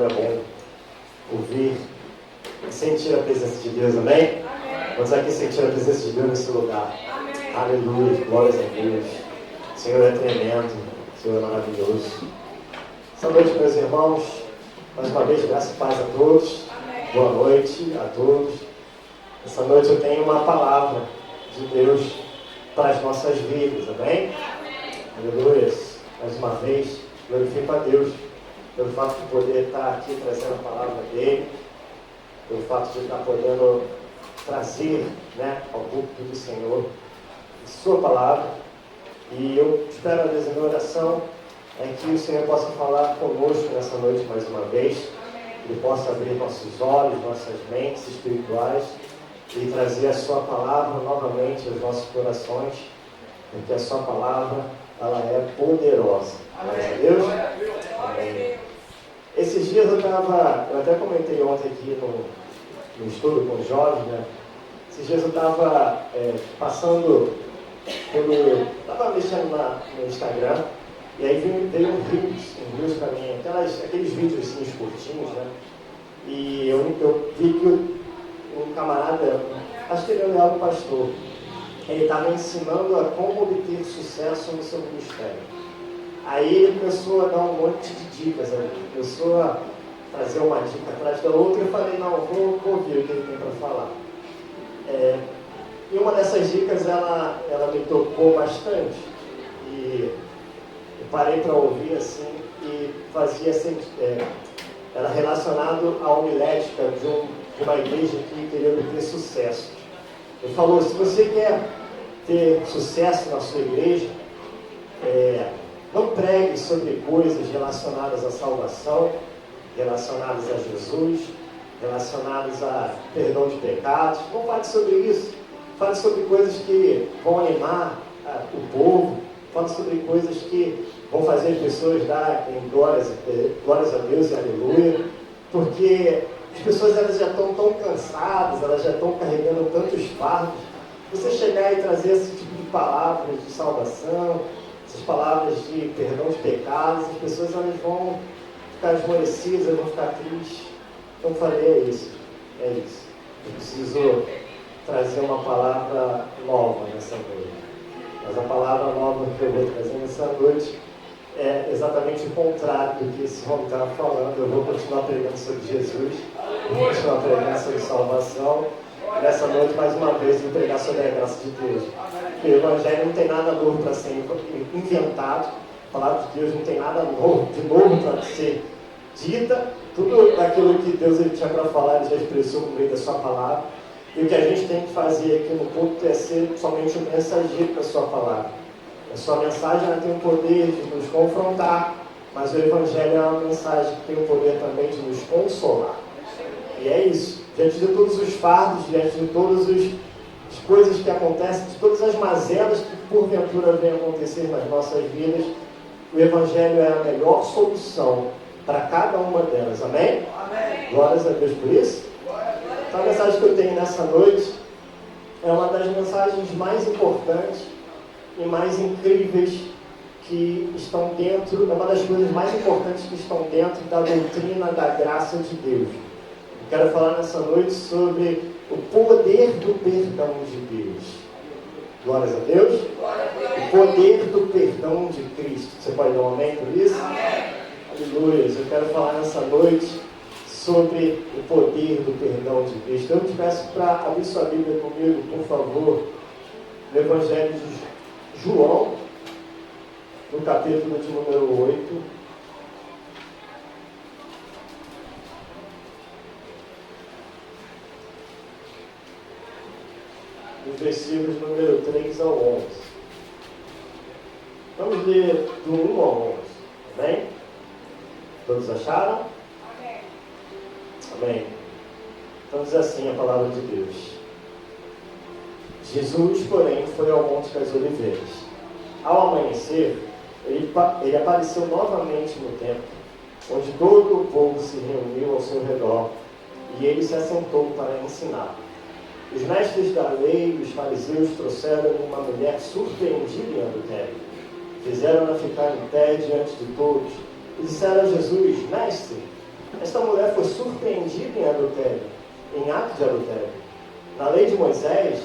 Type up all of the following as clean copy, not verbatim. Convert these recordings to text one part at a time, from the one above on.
como é bom ouvir e sentir a presença de Deus, amém? Vamos aqui sentir a presença de Deus nesse lugar. Amém. Aleluia, glórias a Deus. O Senhor é tremendo, o Senhor é maravilhoso. Essa noite, meus irmãos, mais uma vez, graça e paz a todos. Amém. Boa noite a todos. Essa noite eu tenho uma palavra de Deus para as nossas vidas, amém? Aleluia. Mais uma vez, glorifico a Deus pelo fato de poder estar aqui trazendo a palavra dele, pelo fato de estar podendo trazer, ao púlpito do Senhor a sua palavra. E eu espero, a Deus, em minha oração que o Senhor possa falar conosco nessa noite mais uma vez. Ele possa abrir nossos olhos, nossas mentes espirituais e trazer a sua palavra novamente aos nossos corações, porque a sua palavra, ela é poderosa. Glória a Deus. Amém. Esses dias eu até comentei ontem aqui no estudo com os jovens, Esses dias eu estava estava mexendo no Instagram, e aí veio um Reels para mim, aqueles vídeos assim, curtinhos, E eu vi que um camarada, acho que ele é um pastor, ele estava ensinando a como obter sucesso no seu ministério. Aí ele começou a dar um monte de dicas, começou a trazer uma dica atrás da outra. Eu falei, não, vou ouvir o que ele tem para falar. E uma dessas dicas, ela me tocou bastante. E eu parei para ouvir assim, e fazia sentido. Era relacionado à homilética de uma igreja que queria obter sucesso. Ele falou, se você quer ter sucesso na sua igreja, não pregue sobre coisas relacionadas à salvação, relacionadas a Jesus, relacionadas a perdão de pecados. Não fale sobre isso. Fale sobre coisas que vão animar o povo. Fale sobre coisas que vão fazer as pessoas darem glórias a Deus e aleluia. Porque as pessoas, elas já estão tão cansadas, elas já estão carregando tantos fardos. Você chegar e trazer esse tipo de palavras de salvação, essas palavras de perdão de pecados, as pessoas, elas vão ficar esmorecidas, vão ficar tristes. Então eu falei, é isso. Eu preciso trazer uma palavra nova nessa noite. Mas a palavra nova que eu vou trazer nessa noite é exatamente o contrário do que esse homem estava falando. Eu vou continuar pregando sobre Jesus, vou continuar pregando sobre salvação. Nessa noite, mais uma vez, vou pregar sobre a graça de Deus. Porque o Evangelho não tem nada novo para ser inventado. A palavra de Deus não tem nada novo para ser dita. Tudo aquilo que Deus ele tinha para falar, ele já expressou no meio da sua palavra. E o que a gente tem que fazer aqui no culto é ser somente um mensageiro da sua palavra. A sua mensagem, ela tem o poder de nos confrontar, mas o Evangelho é uma mensagem que tem o poder também de nos consolar. E é isso. Diante de todos os fardos, diante de todas as coisas que acontecem, de todas as mazelas que porventura vêm acontecer nas nossas vidas, o Evangelho é a melhor solução para cada uma delas. Amém? Amém. Glórias a Deus por isso. Então, a mensagem que eu tenho nessa noite é uma das mensagens mais importantes e mais incríveis que estão dentro, é uma das coisas mais importantes que estão dentro da doutrina da graça de Deus. Eu quero falar nessa noite sobre o poder do perdão de Deus. Glórias a Deus. O poder do perdão de Cristo. Você pode dar um amém por isso? Amém. Aleluia. Eu quero falar nessa noite sobre o poder do perdão de Cristo. Eu te peço para abrir sua Bíblia comigo, por favor, no Evangelho de João, no capítulo de número 8. Os versículos número 3 ao 11. Vamos ler do 1 ao 11. Amém? Todos acharam? Amém. Amém. Então diz assim a palavra de Deus. Jesus, porém, foi ao Monte das Oliveiras. Ao amanhecer, ele apareceu novamente no templo, onde todo o povo se reuniu ao seu redor, e ele se assentou para ensinar. Os mestres da lei e os fariseus trouxeram uma mulher surpreendida em adultério. Fizeram-na ficar em pé diante de todos e disseram a Jesus: Mestre, és esta mulher foi surpreendida em adultério, em ato de adultério. Na lei de Moisés,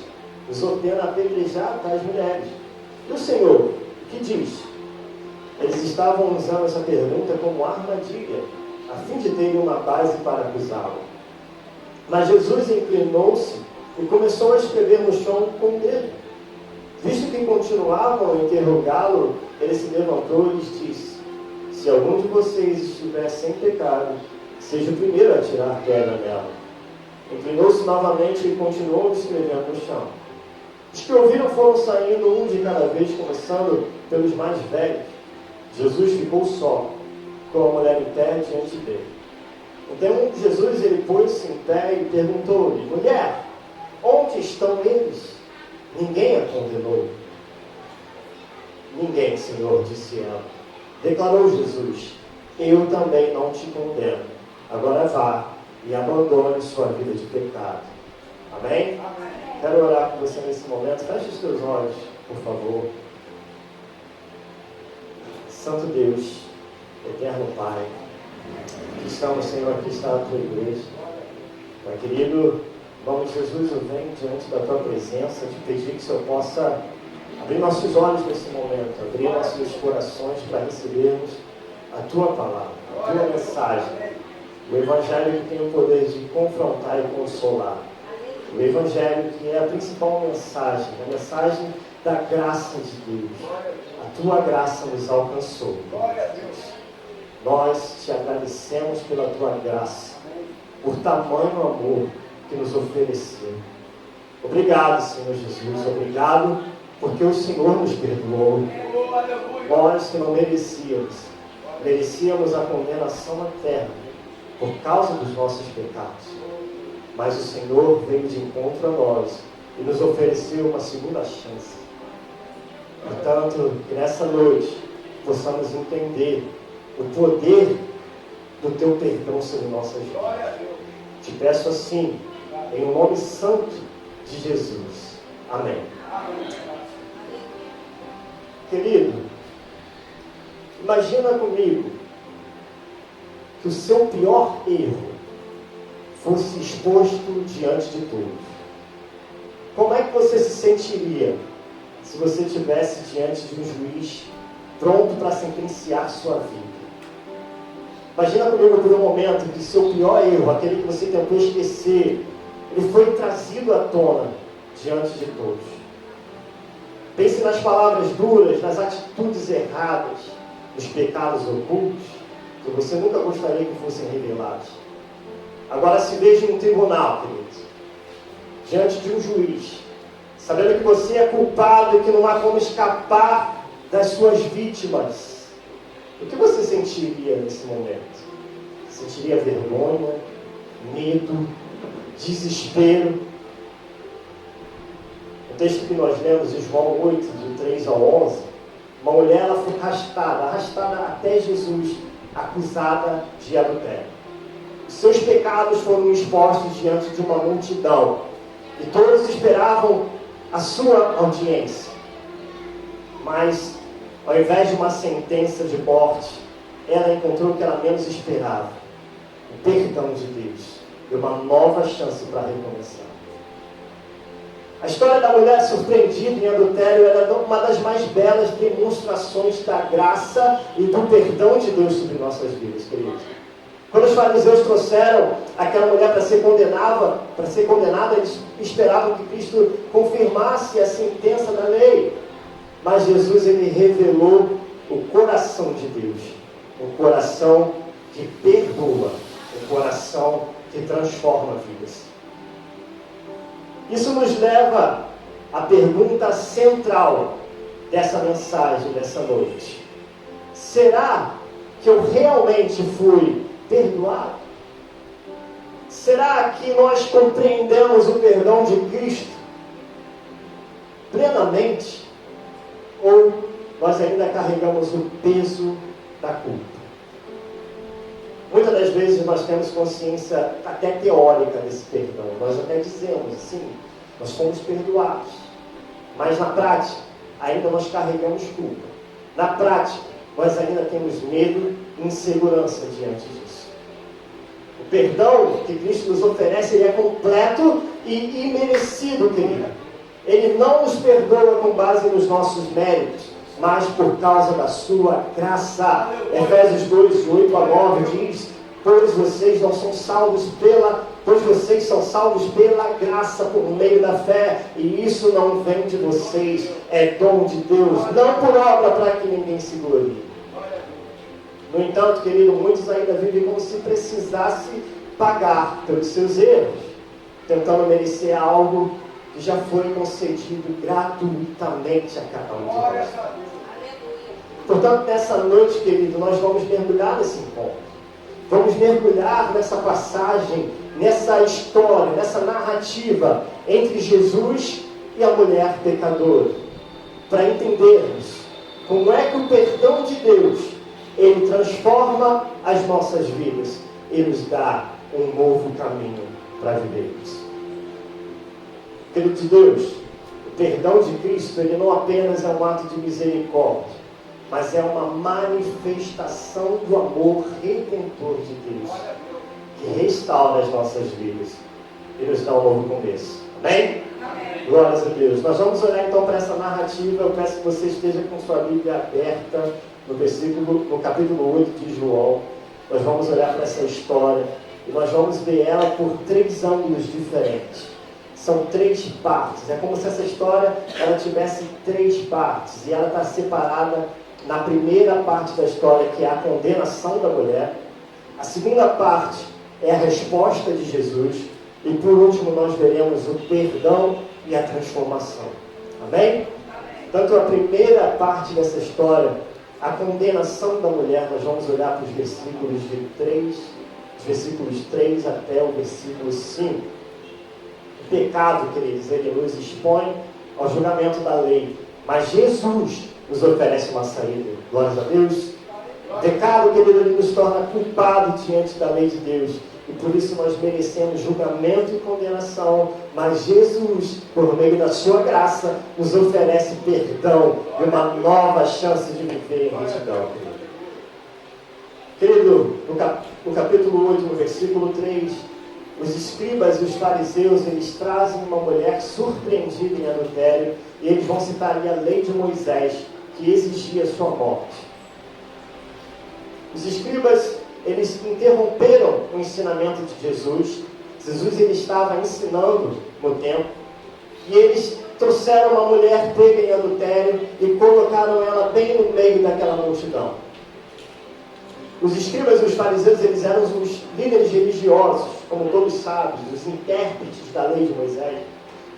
nos ordena apedrejar tais mulheres. E o Senhor, o que diz? Eles estavam usando essa pergunta como armadilha, a fim de terem uma base para acusá-lo. Mas Jesus inclinou-se e começou a escrever no chão com o dedo. Visto que continuavam a interrogá-lo, ele se levantou e lhes disse: se algum de vocês estiver sem pecado, seja o primeiro a tirar pedra nela. Inclinou-se novamente e continuou escrevendo no chão. Os que ouviram foram saindo um de cada vez, começando pelos mais velhos. Jesus ficou só, com a mulher em pé diante dele. Então Jesus ele pôs-se em pé e perguntou-lhe: mulher, onde estão eles? Ninguém a condenou. Ninguém, Senhor, disse ela. Declarou Jesus: eu também não te condeno. Agora vá e abandone sua vida de pecado. Amém? Amém. Quero orar com você nesse momento. Feche os teus olhos, por favor. Santo Deus, eterno Pai, aqui estamos, Senhor, aqui está a tua igreja. Pai querido, em nome de Jesus, eu venho diante da tua presença, te pedir que o Senhor possa abrir nossos olhos nesse momento, abrir nossos corações para recebermos a tua palavra, a tua mensagem, o Evangelho que tem o poder de confrontar e consolar, o Evangelho que é a principal mensagem, a mensagem da graça de Deus. A tua graça nos alcançou. Nós te agradecemos pela tua graça, por tamanho amor que nos ofereceu. Obrigado, Senhor Jesus, obrigado porque o Senhor nos perdoou. Nós que não merecíamos a condenação eterna por causa dos nossos pecados. Mas o Senhor veio de encontro a nós e nos ofereceu uma segunda chance. Portanto, que nessa noite possamos entender o poder do teu perdão sobre nossas vidas. Te peço assim, em o nome santo de Jesus. Amém. Querido, imagina comigo que o seu pior erro fosse exposto diante de todos. Como é que você se sentiria se você estivesse diante de um juiz pronto para sentenciar sua vida? Imagina comigo por um momento que seu pior erro, aquele que você tentou esquecer, ele foi trazido à tona diante de todos. Pense nas palavras duras, nas atitudes erradas, nos pecados ocultos, que você nunca gostaria que fossem revelados. Agora se veja em um tribunal, querido, diante de um juiz, sabendo que você é culpado e que não há como escapar das suas vítimas. O que você sentiria nesse momento? Sentiria vergonha, medo, desespero? O texto que nós lemos em João 8, de 3 ao 11, uma mulher ela foi arrastada até Jesus, acusada de adultério. Os seus pecados foram expostos diante de uma multidão e todos esperavam a sua audiência. Mas, ao invés de uma sentença de morte, ela encontrou o que ela menos esperava: o perdão de Deus e uma nova chance para recomeçar. A história da mulher surpreendida em adultério é uma das mais belas demonstrações da graça e do perdão de Deus sobre nossas vidas, queridos. Quando os fariseus trouxeram aquela mulher para ser condenada, eles esperavam que Cristo confirmasse a sentença da lei. Mas Jesus ele revelou o coração de Deus, um coração que perdoa, um coração que transforma vidas. Isso nos leva à pergunta central dessa mensagem, dessa noite. Será que eu realmente fui perdoado? Será que nós compreendemos o perdão de Cristo plenamente? Ou nós ainda carregamos o peso da culpa? Muitas das vezes nós temos consciência até teórica desse perdão. Nós até dizemos, sim, nós fomos perdoados. Mas na prática, ainda nós carregamos culpa. Na prática, nós ainda temos medo e insegurança diante disso. O perdão que Cristo nos oferece, ele é completo e imerecido, querido. Ele não nos perdoa com base nos nossos méritos, mas por causa da sua graça. Efésios 2, 8 a 9 diz: pois vocês são salvos pela graça, por meio da fé, e isso não vem de vocês, é dom de Deus, não por obra, para que ninguém se glorie. No entanto, querido, muitos ainda vivem como se precisasse pagar pelos seus erros, tentando merecer algo que já foi concedido gratuitamente a cada um de nós. Portanto, nessa noite, querido, nós vamos mergulhar nesse encontro. Vamos mergulhar nessa passagem, nessa história, nessa narrativa entre Jesus e a mulher pecadora, para entendermos como é que o perdão de Deus, ele transforma as nossas vidas e nos dá um novo caminho para vivermos. Querido de Deus, o perdão de Cristo, ele não apenas é um ato de misericórdia, mas é uma manifestação do amor redentor de Deus, que restaura as nossas vidas e nos dá um novo começo. Amém? Amém. Glórias a Deus. Nós vamos olhar então para essa narrativa. Eu peço que você esteja com sua Bíblia aberta no capítulo 8 de João. Nós vamos olhar para essa história e nós vamos ver ela por 3 ângulos diferentes. São 3 partes. É como se essa história ela tivesse 3 partes e ela está separada na primeira parte da história, que é a condenação da mulher. A segunda parte é a resposta de Jesus. E por último nós veremos o perdão e a transformação. Amém? Tanto a primeira parte dessa história, a condenação da mulher, nós vamos olhar para os versículos de 3 até o versículo 5. O pecado, queridos, ele nos expõe ao julgamento da lei. Mas Jesus nos oferece uma saída. Glórias a Deus. O pecado, querido, ele nos torna culpado diante da lei de Deus. E por isso nós merecemos julgamento e condenação. Mas Jesus, por meio da sua graça, nos oferece perdão e uma nova chance de viver em retidão. Querido, no capítulo 8, no versículo 3, os escribas e os fariseus, eles trazem uma mulher surpreendida em adultério. E eles vão citar ali a lei de Moisés, que exigia sua morte. Os escribas, eles interromperam o ensinamento de Jesus. Jesus, ele estava ensinando no templo, e eles trouxeram uma mulher pega em adultério e colocaram ela bem no meio daquela multidão. Os escribas e os fariseus, eles eram os líderes religiosos, como todos sabem, os intérpretes da lei de Moisés.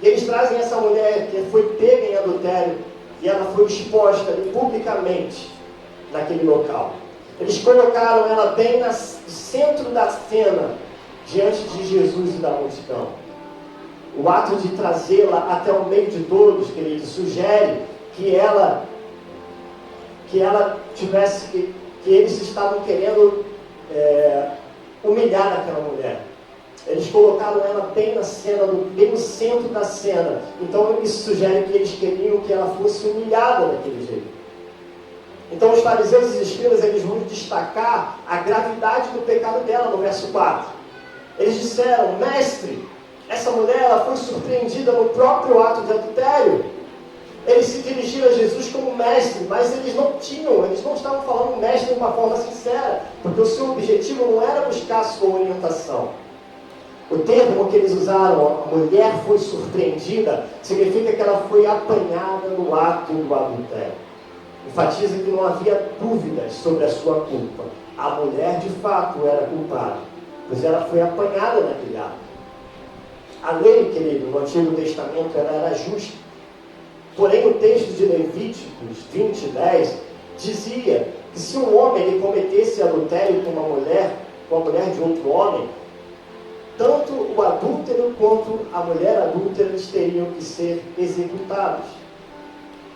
E eles trazem essa mulher que foi pega em adultério e ela foi exposta publicamente naquele local. Eles colocaram ela bem no centro da cena, diante de Jesus e da multidão. O ato de trazê-la até o meio de todos, querido, sugere que eles estavam querendo humilhar aquela mulher. Eles colocaram ela bem na cena, bem no centro da cena. Então isso sugere que eles queriam que ela fosse humilhada daquele jeito. Então os fariseus e os escribas, eles vão destacar a gravidade do pecado dela no verso 4. Eles disseram: mestre, essa mulher ela foi surpreendida no próprio ato de adultério. Eles se dirigiram a Jesus como mestre, mas eles não estavam falando mestre de uma forma sincera, porque o seu objetivo não era buscar a sua orientação. O termo que eles usaram, a mulher foi surpreendida, significa que ela foi apanhada no ato do adultério. Enfatiza que não havia dúvidas sobre a sua culpa. A mulher de fato era culpada, pois ela foi apanhada naquele ato. A lei, querido, no Antigo Testamento, ela era justa. Porém, o texto de Levíticos 20:10 dizia que se um homem ele cometesse adultério com a mulher de outro homem, tanto o adúltero quanto a mulher adúltera eles teriam que ser executados.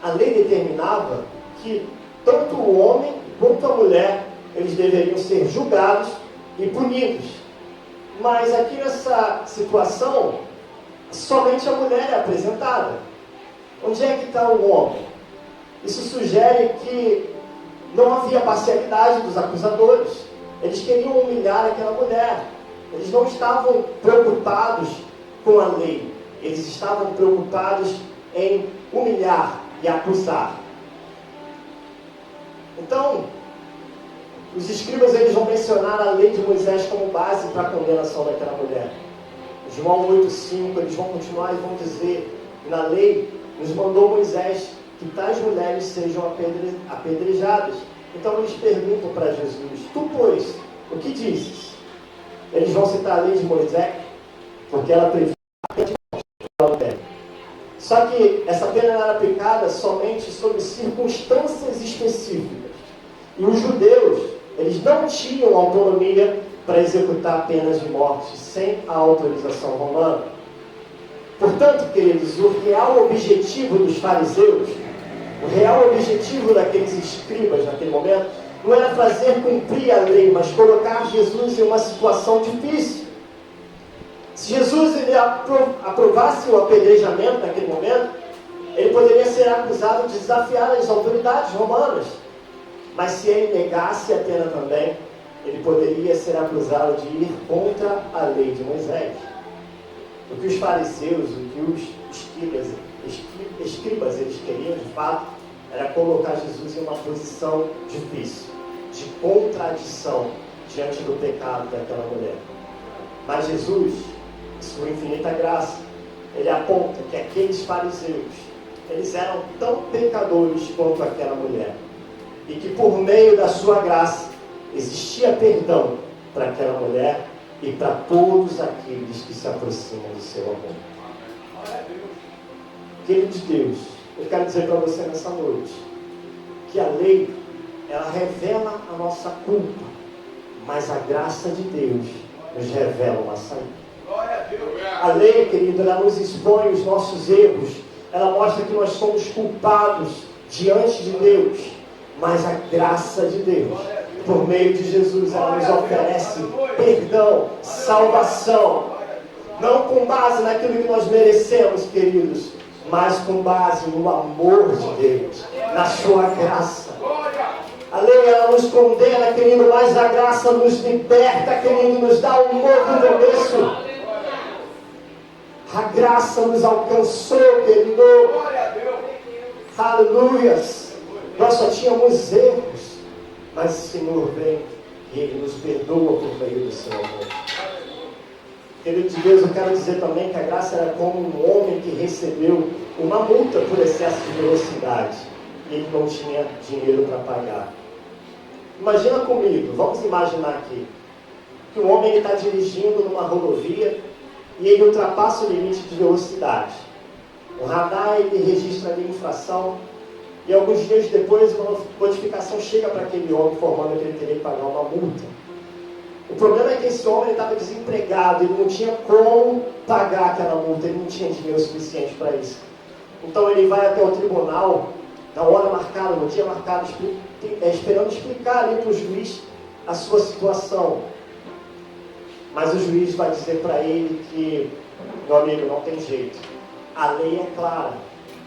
A lei determinava que tanto o homem quanto a mulher eles deveriam ser julgados e punidos. Mas aqui nessa situação, somente a mulher é apresentada. Onde é que está o homem? Isso sugere que não havia parcialidade dos acusadores. Eles queriam humilhar aquela mulher. eles não estavam preocupados com a lei. Eles estavam preocupados em humilhar e acusar. Então, os escribas eles vão mencionar a lei de Moisés como base para a condenação daquela mulher. João 8,5, eles vão continuar e vão dizer que na lei nos mandou Moisés que tais mulheres sejam apedrejadas. Então eles perguntam para Jesus: tu, pois, o que dizes? Eles vão citar a lei de Moisés, porque ela previa a pena de morte. Só que essa pena era aplicada somente sob circunstâncias específicas. E os judeus, eles não tinham autonomia para executar penas de morte sem a autorização romana. Portanto, queridos, o real objetivo dos fariseus, o real objetivo daqueles escribas naquele momento, não era fazer cumprir a lei, mas colocar Jesus em uma situação difícil. Se Jesus ele aprovasse o apedrejamento naquele momento, ele poderia ser acusado de desafiar as autoridades romanas. Mas se ele negasse a pena também, ele poderia ser acusado de ir contra a lei de Moisés. O que os fariseus, o que os escribas eles queriam de fato, era colocar Jesus em uma posição difícil, de contradição diante do pecado daquela mulher. Mas Jesus, em sua infinita graça, ele aponta que aqueles fariseus, eles eram tão pecadores quanto aquela mulher, e que por meio da sua graça existia perdão para aquela mulher e para todos aqueles que se aproximam do seu amor. Querido de Deus, eu quero dizer para você nessa noite que a lei, ela revela a nossa culpa, mas a graça de Deus nos revela uma saída. A lei, querido, ela nos expõe os nossos erros, ela mostra que nós somos culpados diante de Deus, mas a graça de Deus, por meio de Jesus, ela nos oferece perdão, salvação, não com base naquilo que nós merecemos, queridos, mas com base no amor de Deus, na sua graça. A lei, ela nos condena, querido, mas a graça nos liberta, querido, nos dá um novo começo. A graça nos alcançou, querido. Aleluias. Nós só tínhamos erros, mas o Senhor vem e Ele nos perdoa por meio do seu amor. Querido de Deus, eu quero dizer também que a graça era como um homem que recebeu uma multa por excesso de velocidade e ele não tinha dinheiro para pagar. Imagina comigo, vamos imaginar aqui, que um homem está dirigindo numa rodovia e ele ultrapassa o limite de velocidade. O radar ele registra ali a infração e alguns dias depois uma notificação chega para aquele homem informando que ele teria que pagar uma multa. O problema é que esse homem estava desempregado, ele não tinha como pagar aquela multa, ele não tinha dinheiro suficiente para isso. Então ele vai até o tribunal, na hora marcada, no dia marcado, esperando explicar ali para o juiz a sua situação. Mas o juiz vai dizer para ele que, meu amigo, não tem jeito. A lei é clara.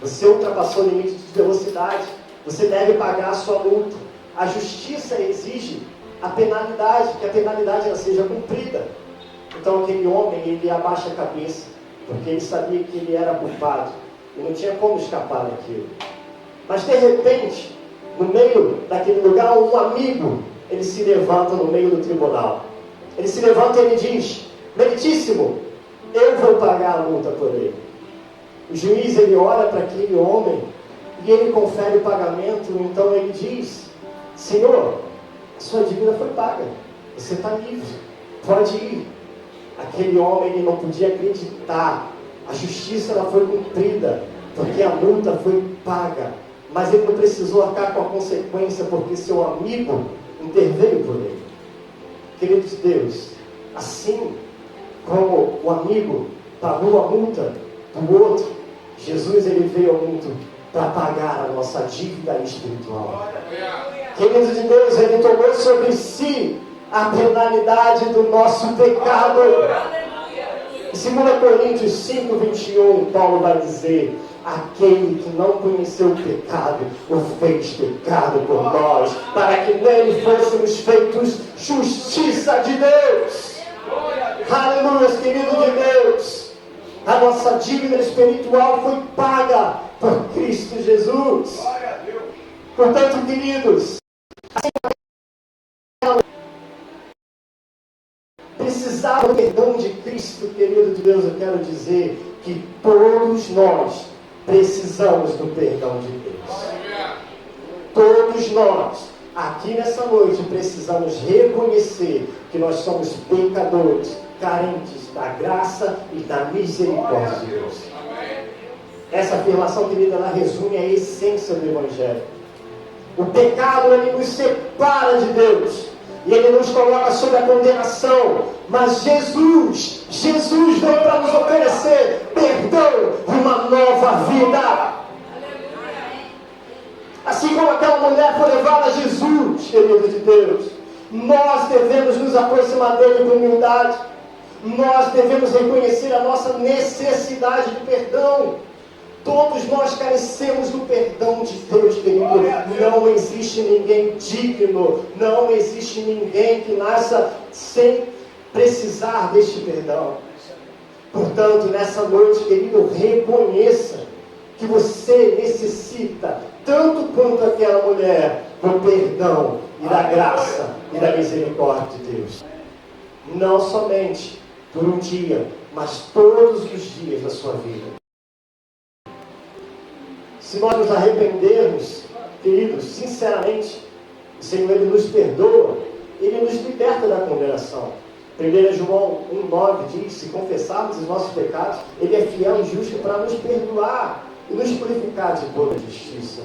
Você ultrapassou o limite de velocidade, você deve pagar a sua multa. A justiça exige a penalidade, que a penalidade ela seja cumprida. Então aquele homem, ele abaixa a cabeça, porque ele sabia que ele era culpado e não tinha como escapar daquilo. Mas de repente, no meio daquele lugar, um amigo, ele se levanta no meio do tribunal. Ele se levanta e ele diz: meritíssimo, eu vou pagar a multa por ele. O juiz, ele olha para aquele homem e ele confere o pagamento. Então ele diz: Senhor, a sua dívida foi paga, você está livre, pode ir. Aquele homem, ele não podia acreditar. A justiça ela foi cumprida, porque a multa foi paga, mas ele não precisou arcar com a consequência, porque seu amigo interveio por ele. Queridos de Deus, assim como o amigo pagou a multa do outro, Jesus ele veio ao mundo para pagar a nossa dívida espiritual. Queridos de Deus, ele tomou sobre si a penalidade do nosso pecado. Em 2 Coríntios 5, 21, Paulo vai dizer: aquele que não conheceu o pecado, o fez pecado por nós, para que nele fôssemos feitos justiça de Deus. Aleluia, querido de Deus. A nossa dívida espiritual foi paga por Cristo Jesus. Portanto, queridos, precisar do perdão de Cristo, querido de Deus, eu quero dizer que todos nós precisamos do perdão de Deus. Todos nós, aqui nessa noite, precisamos reconhecer que nós somos pecadores, carentes da graça e da misericórdia de Deus. Essa afirmação, querida, ela resume a essência do Evangelho. O pecado, ele nos separa de Deus. E Ele nos coloca sob a condenação. Mas Jesus veio para nos oferecer perdão e uma nova vida. Assim como aquela mulher foi levada a Jesus, querido de Deus, nós devemos nos aproximar dele com humildade. Nós devemos reconhecer a nossa necessidade de perdão. Todos nós carecemos do perdão de Deus, querido. Não existe ninguém digno. Não existe ninguém que nasça sem precisar deste perdão. Portanto, nessa noite, querido, reconheça que você necessita, tanto quanto aquela mulher, do perdão e da graça e da misericórdia de Deus. Não somente por um dia, mas todos os dias da sua vida. Se nós nos arrependermos, queridos, sinceramente, o Senhor, Ele nos perdoa, Ele nos liberta da condenação. 1 João 1,9 diz, se confessarmos os nossos pecados, Ele é fiel e justo para nos perdoar e nos purificar de toda justiça.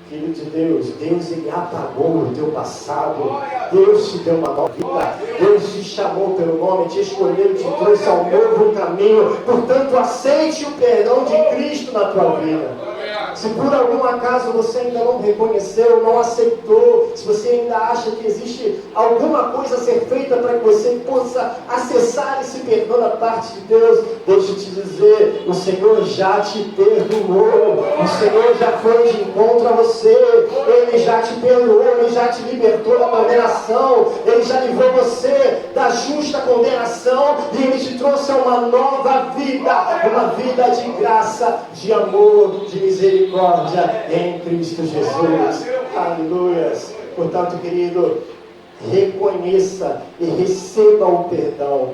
Filho de Deus, Ele apagou o teu passado, Deus te deu uma nova vida, Deus te chamou pelo nome, te escolheu, te trouxe ao novo caminho. Portanto, aceite o perdão de Cristo na tua vida. Se por algum acaso você ainda não reconheceu, não aceitou, se você ainda acha que existe alguma coisa a ser feita para que você possa acessar esse perdão da parte de Deus, deixa eu te dizer, o Senhor já te perdoou, o Senhor já foi de encontro a você, Ele já te perdoou, Ele já te libertou da condenação, Ele já livrou você da justa condenação e Ele te trouxe a uma nova vida de graça, de amor, de misericórdia em Cristo Jesus. Aleluias. Portanto, querido, reconheça e receba o perdão.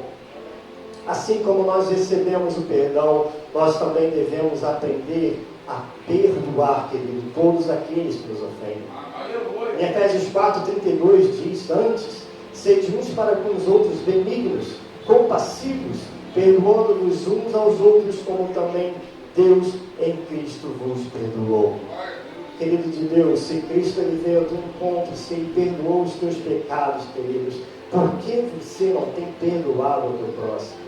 Assim como nós recebemos o perdão, nós também devemos aprender a perdoar, querido, todos aqueles que nos ofendem. Em Efésios 4,32 diz, antes, sede uns para com os outros benignos, compassivos, perdoando-nos uns aos outros, como também Deus em Cristo vos perdoou. Querido de Deus, se Cristo ele veio ao teu encontro, se Ele perdoou os teus pecados, queridos, por que você não tem perdoado o teu próximo?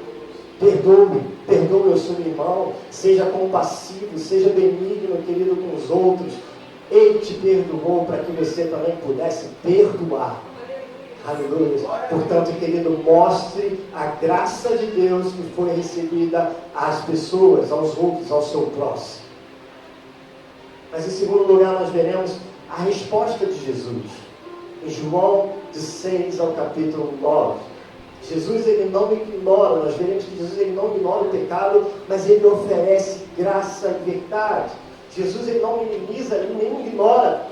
Perdoe o seu irmão, seja compassivo, seja benigno, querido, com os outros. Ele te perdoou para que você também pudesse perdoar. Aleluia. Portanto, querido, mostre a graça de Deus que foi recebida às pessoas, aos outros, ao seu próximo. Mas em segundo lugar, nós veremos a resposta de Jesus. Em João de 6 ao capítulo 9. Jesus, Ele não ignora, nós veremos que Jesus, Ele não ignora o pecado, mas Ele oferece graça e verdade. Jesus, Ele não minimiza, Ele nem ignora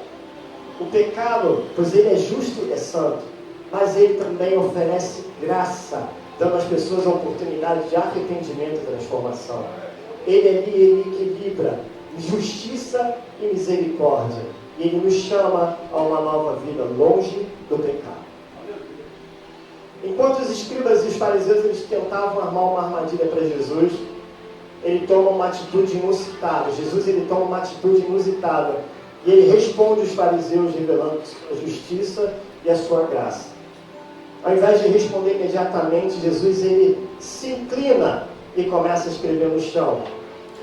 o pecado, pois Ele é justo e é santo. Mas Ele também oferece graça, dando às pessoas a oportunidade de arrependimento e transformação. Ele equilibra justiça e misericórdia. E Ele nos chama a uma nova vida longe do pecado. Enquanto os escribas e os fariseus eles tentavam armar uma armadilha para Jesus, Ele toma uma atitude inusitada. Jesus ele toma uma atitude inusitada. E Ele responde aos fariseus revelando a justiça e a sua graça. Ao invés de responder imediatamente, Jesus ele se inclina e começa a escrever no chão.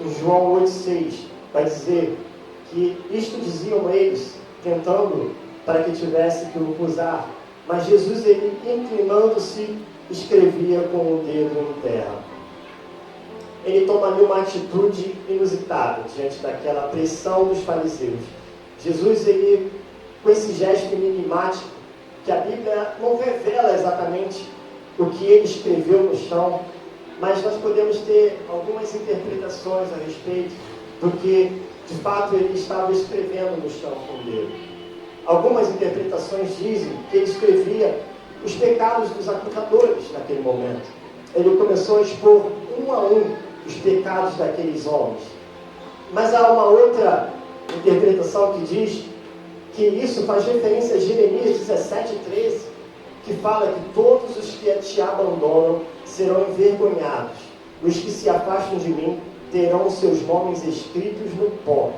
Em João 8,6 vai dizer que isto diziam eles, tentando para que tivesse que o acusar. Mas Jesus, ele inclinando-se, escrevia com o dedo em terra. Ele toma ali uma atitude inusitada diante daquela pressão dos fariseus. Jesus, ele, com esse gesto enigmático, que a Bíblia não revela exatamente o que ele escreveu no chão, mas nós podemos ter algumas interpretações a respeito do que, de fato, ele estava escrevendo no chão com Deus. Algumas interpretações dizem que ele escrevia os pecados dos acusadores naquele momento. Ele começou a expor um a um os pecados daqueles homens. Mas há uma outra interpretação que diz que isso faz referência a Jeremias 17:13, que fala que todos os que te abandonam serão envergonhados. Os que se afastam de mim terão seus nomes escritos no pó.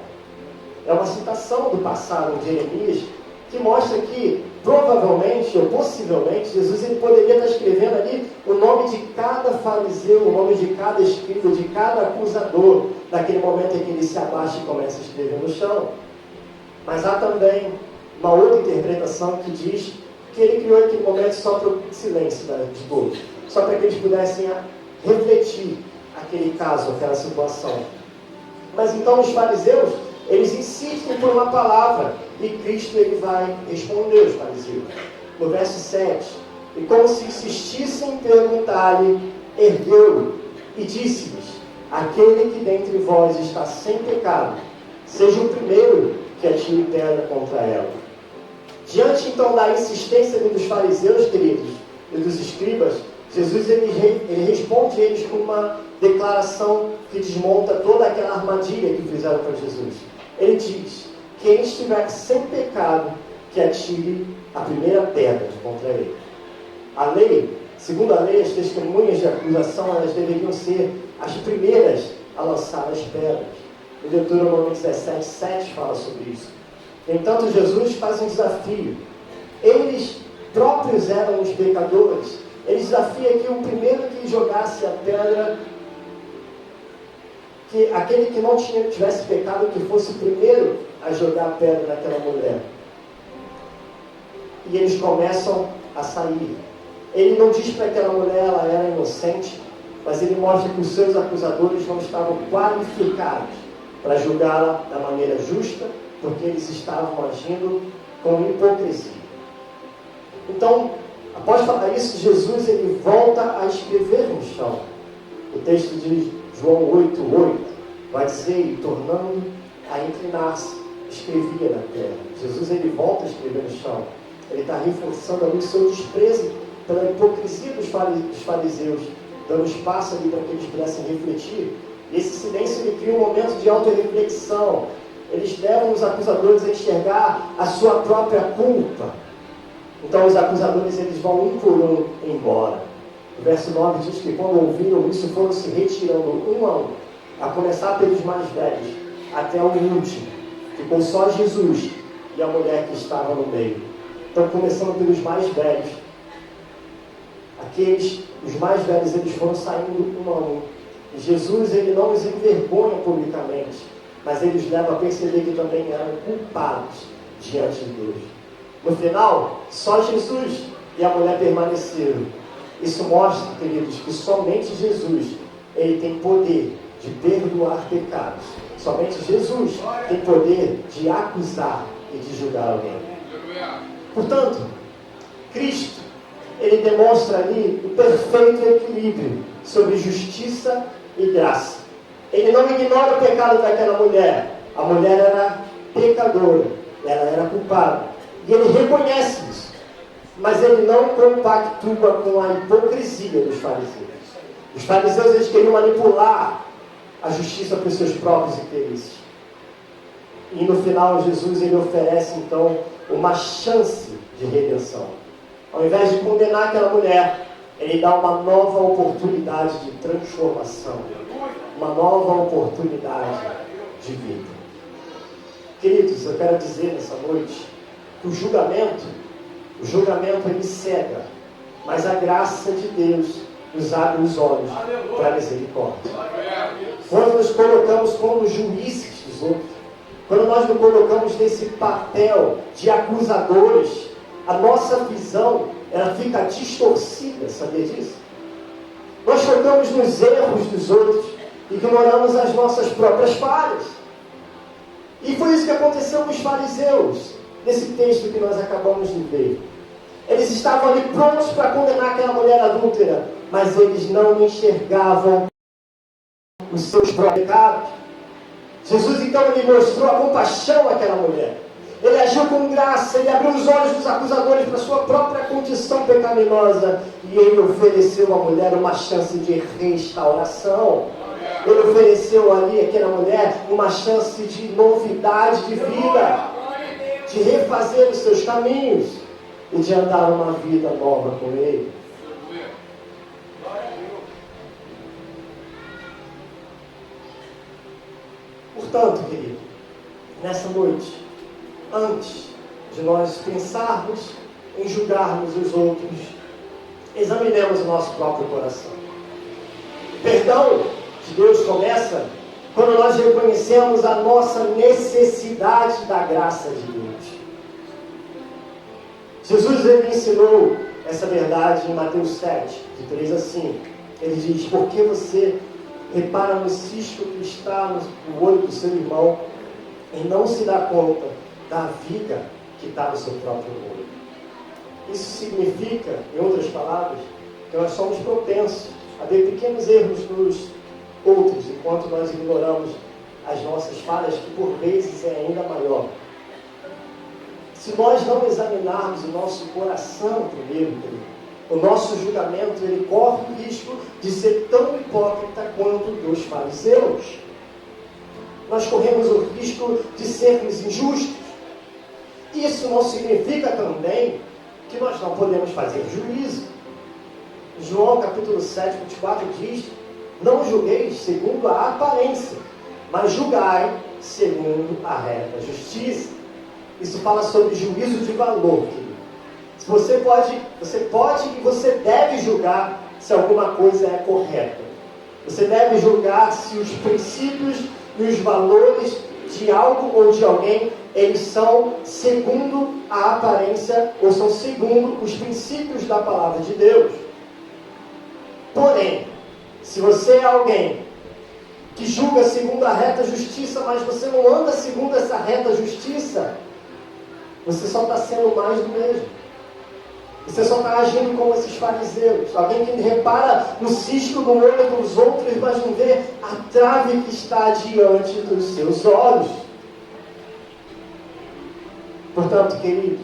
É uma citação do passado de Jeremias que mostra que, provavelmente ou possivelmente, Jesus ele poderia estar escrevendo ali o nome de cada fariseu, o nome de cada escriba, de cada acusador, naquele momento em que ele se abaixa e começa a escrever no chão. Mas há também uma outra interpretação que diz que ele criou aquele momento só para o silêncio de todos, só para que eles pudessem refletir aquele caso, aquela situação. Mas então os fariseus, eles insistem por uma palavra, e Cristo ele vai responder aos fariseus. No verso 7, e como se insistissem em perguntar-lhe, ergueu-o e disse-lhes: aquele que dentre vós está sem pecado, seja o primeiro que atire pedra contra ela. Diante então da insistência dos fariseus, queridos, e dos escribas, Jesus ele responde a eles com uma declaração que desmonta toda aquela armadilha que fizeram para Jesus. Ele diz: quem estiver sem pecado, que atire a primeira pedra contra ele. A lei, segundo a lei, as testemunhas de acusação, elas deveriam ser as primeiras a lançar as pedras. O Deuteronômio 17:7 fala sobre isso. No entanto, Jesus faz um desafio. Eles próprios eram os pecadores. Ele desafia que o primeiro que jogasse a pedra, que aquele que não tivesse pecado, que fosse o primeiro a jogar a pedra naquela mulher. E eles começam a sair. Ele não diz para aquela mulher ela era inocente, mas ele mostra que os seus acusadores não estavam qualificados para julgá-la da maneira justa, porque eles estavam agindo com hipocrisia. Então, após falar isso, Jesus ele volta a escrever no chão. O texto de João 8:8 vai dizer: e tornando a inclinar-se, escrevia na terra. Jesus ele volta a escrever no chão. Ele está reforçando ali o seu desprezo pela hipocrisia dos fariseus, dando espaço ali para que eles pudessem refletir. E esse silêncio ele cria um momento de autorreflexão. Eles levam os acusadores a enxergar a sua própria culpa. Então os acusadores eles vão um por um embora. O verso 9 diz que quando ouviram isso, foram se retirando um a um, a começar pelos mais velhos, até o último. Ficou só Jesus e a mulher que estava no meio. Então, começando pelos mais velhos, os mais velhos, eles foram saindo um a um. E Jesus, ele não os envergonha publicamente, mas ele os leva a perceber que também eram culpados diante de Deus. No final, só Jesus e a mulher permaneceram. Isso mostra, queridos, que somente Jesus, ele tem poder de perdoar pecados. Somente Jesus tem poder de acusar e de julgar alguém. Portanto, Cristo, ele demonstra ali o perfeito equilíbrio sobre justiça e graça. Ele não ignora o pecado daquela mulher. A mulher era pecadora, ela era culpada. E ele reconhece isso. Mas ele não compactua com a hipocrisia dos fariseus. Os fariseus, eles queriam manipular a justiça para os seus próprios interesses. E no final, Jesus ele oferece então uma chance de redenção. Ao invés de condenar aquela mulher, ele dá uma nova oportunidade de transformação, uma nova oportunidade de vida. Queridos, eu quero dizer nessa noite que o julgamento ele cega, mas a graça de Deus nos abre os olhos para a misericórdia. Quando nos colocamos como juízes dos outros, quando nós nos colocamos nesse papel de acusadores, a nossa visão ela fica distorcida, sabia disso? Nós focamos nos erros dos outros, ignoramos as nossas próprias falhas. E foi isso que aconteceu com os fariseus, nesse texto que nós acabamos de ver. Eles estavam ali prontos para condenar aquela mulher adúltera, mas eles não enxergavam os seus próprios pecados. Jesus então ele mostrou a compaixão àquela mulher. Ele agiu com graça, ele abriu os olhos dos acusadores para a sua própria condição pecaminosa e ele ofereceu à mulher uma chance de restauração. Ele ofereceu ali àquela mulher uma chance de novidade de vida, de refazer os seus caminhos e de andar uma vida nova com ele. Portanto, querido, nessa noite, antes de nós pensarmos em julgarmos os outros, examinemos o nosso próprio coração. O perdão de Deus começa quando nós reconhecemos a nossa necessidade da graça de Deus. Jesus ele ensinou essa verdade em Mateus 7, de 3 a 5. Ele diz: por que você repara no cisco que está no olho do seu irmão e não se dá conta da viga que está no seu próprio olho? Isso significa, em outras palavras, que nós somos propensos a ver pequenos erros nos outros, enquanto nós ignoramos as nossas falhas, que por vezes é ainda maior. Se nós não examinarmos o nosso coração primeiro, o nosso julgamento ele corre o risco de ser tão hipócrita quanto dos fariseus. Nós corremos o risco de sermos injustos. Isso não significa também que nós não podemos fazer juízo. João capítulo 7, 24 diz: não julgueis segundo a aparência, mas julgai segundo a reta justiça. Isso fala sobre juízo de valor, querido. Você pode e você deve julgar se alguma coisa é correta. Você deve julgar se os princípios e os valores de algo ou de alguém, eles são segundo a aparência ou são segundo os princípios da palavra de Deus. Porém, se você é alguém que julga segundo a reta justiça, mas você não anda segundo essa reta justiça, você só está sendo mais do mesmo. Você só está agindo como esses fariseus. Alguém que repara no cisco no olho dos outros, mas não vê a trave que está diante dos seus olhos. Portanto, querido,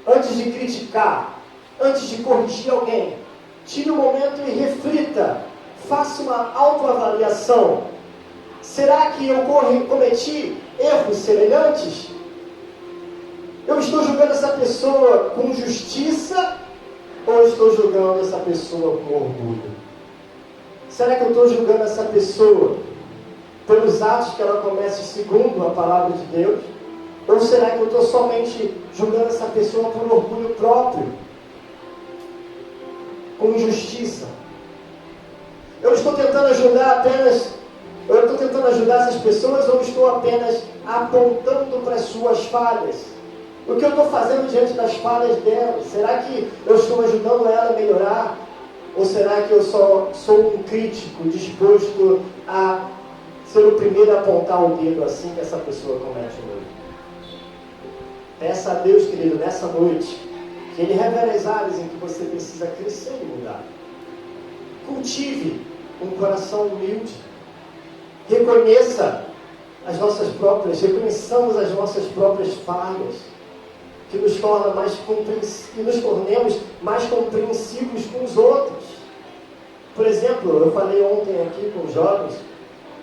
antes de criticar, antes de corrigir alguém, tire um momento e reflita. Faça uma autoavaliação. Será que eu cometi erros semelhantes? Eu estou julgando essa pessoa com justiça ou estou julgando essa pessoa com orgulho? Será que eu estou julgando essa pessoa pelos atos que ela comete segundo a palavra de Deus? Ou será que eu estou somente julgando essa pessoa por orgulho próprio? Com injustiça? Eu estou tentando ajudar essas pessoas ou estou apenas apontando para as suas falhas? O que eu estou fazendo diante das falhas dela? Será que eu estou ajudando ela a melhorar? Ou será que eu só sou um crítico disposto a ser o primeiro a apontar o dedo assim que essa pessoa comete o erro? Peça a Deus, querido, nessa noite, que Ele revele as áreas em que você precisa crescer e mudar. Cultive um coração humilde. Reconheçamos as nossas próprias falhas, que nos tornemos mais compreensivos com os outros. Por exemplo, eu falei ontem aqui com os jovens,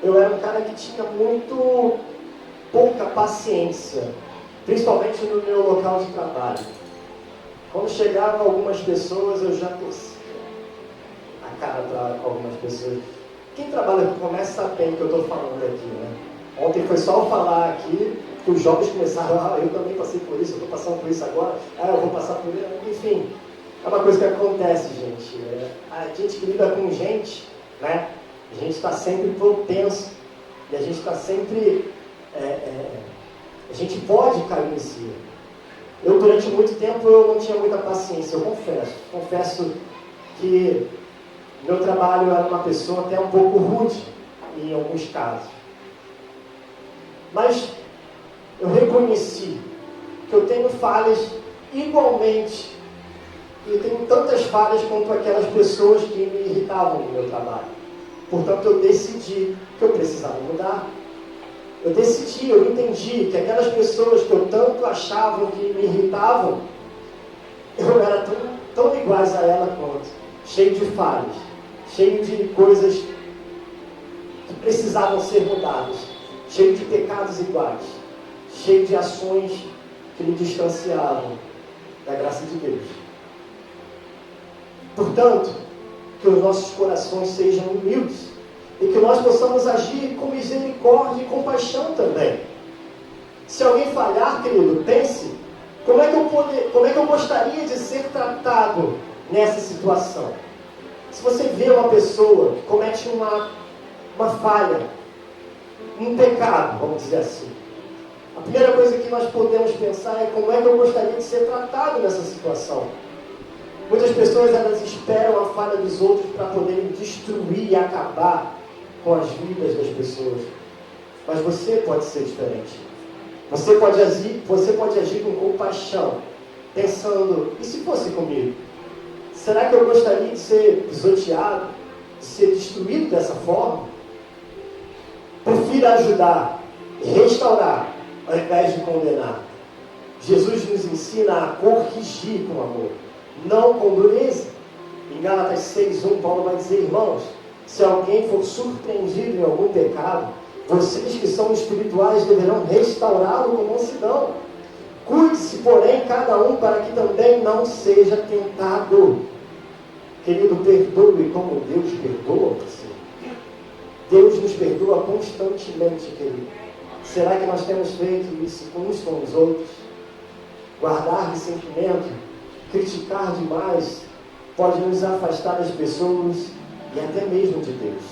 eu era um cara que tinha muito pouca paciência, principalmente no meu local de trabalho. Quando chegavam algumas pessoas, eu já torcia a cara para algumas pessoas. Quem trabalha com comércio sabe bem o que eu estou falando aqui, né? Ontem foi só eu falar aqui, que os jovens começaram: eu também passei por isso, eu estou passando por isso agora, eu vou passar por isso, enfim. É uma coisa que acontece, gente. A gente que lida com gente, né? A gente está sempre propenso, e a gente está sempre... a gente pode cair em si. Eu, durante muito tempo, eu não tinha muita paciência, eu confesso que meu trabalho era uma pessoa até um pouco rude, em alguns casos. Mas eu reconheci que eu tenho falhas igualmente, e tenho tantas falhas quanto aquelas pessoas que me irritavam no meu trabalho. Portanto, eu decidi que eu precisava mudar. Eu entendi que aquelas pessoas que eu tanto achava que me irritavam, eu era tão iguais a ela quanto, cheio de falhas, cheio de coisas que precisavam ser mudadas, cheio de pecados iguais, cheio de ações que me distanciavam da graça de Deus. Portanto, que os nossos corações sejam humildes e que nós possamos agir com misericórdia e compaixão também. Se alguém falhar, querido, pense, como é que eu gostaria de ser tratado nessa situação? Se você vê uma pessoa que comete uma falha, um pecado, vamos dizer assim, a primeira coisa que nós podemos pensar é como é que eu gostaria de ser tratado nessa situação. Muitas pessoas, elas esperam a falha dos outros para poderem destruir e acabar com as vidas das pessoas. Mas você pode ser diferente. Você pode agir com compaixão, pensando, e se fosse comigo? Será que eu gostaria de ser pisoteado, de ser destruído dessa forma? Prefira ajudar, restaurar, ao invés de condenar. Jesus nos ensina a corrigir com amor, não com dureza. Em Gálatas 6:1, Paulo vai dizer, irmãos, se alguém for surpreendido em algum pecado, vocês que são espirituais deverão restaurá-lo com mansidão. Cuide-se, porém, cada um para que também não seja tentado. Querido, perdoe como Deus perdoa você. Deus nos perdoa constantemente, querido. Será que nós temos feito isso uns com os outros? Guardar ressentimento, criticar demais, pode nos afastar das pessoas e até mesmo de Deus.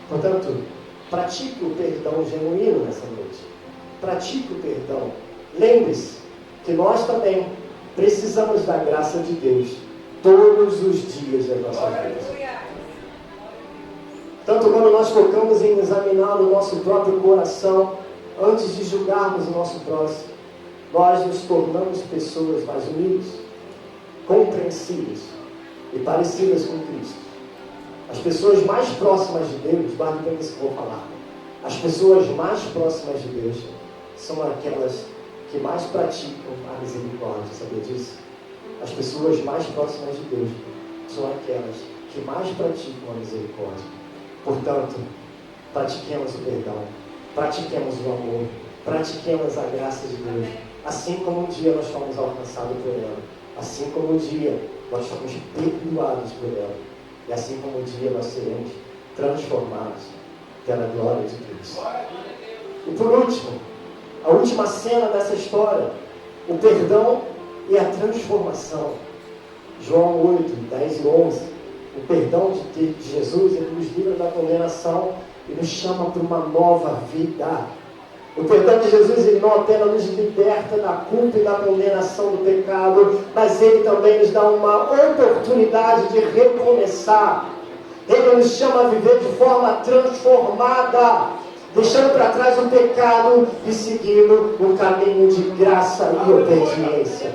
Portanto, pratique o perdão genuíno nessa noite. Pratique o perdão. Lembre-se que nós também precisamos da graça de Deus todos os dias da nossa vida. Tanto quando nós focamos em examinar o nosso próprio coração, antes de julgarmos o nosso próximo, nós nos tornamos pessoas mais humildes, compreensíveis e parecidas com Cristo. As pessoas mais próximas de Deus, guarde bem isso que eu vou falar, as pessoas mais próximas de Deus são aquelas que mais praticam a misericórdia, sabia disso? As pessoas mais próximas de Deus são aquelas que mais praticam a misericórdia. Portanto, pratiquemos o perdão, pratiquemos o amor, pratiquemos a graça de Deus, assim como um dia nós fomos alcançados por ela, assim como um dia nós fomos perdoados por ela, e assim como um dia nós seremos transformados pela glória de Deus. E por último, a última cena dessa história, o perdão e a transformação. João 8, 10 e 11. O perdão de Jesus, ele nos livra da condenação e nos chama para uma nova vida. O perdão de Jesus, ele não apenas nos liberta da culpa e da condenação do pecado, mas ele também nos dá uma oportunidade de recomeçar. Ele nos chama a viver de forma transformada, deixando para trás o pecado e seguindo um caminho de graça e obediência.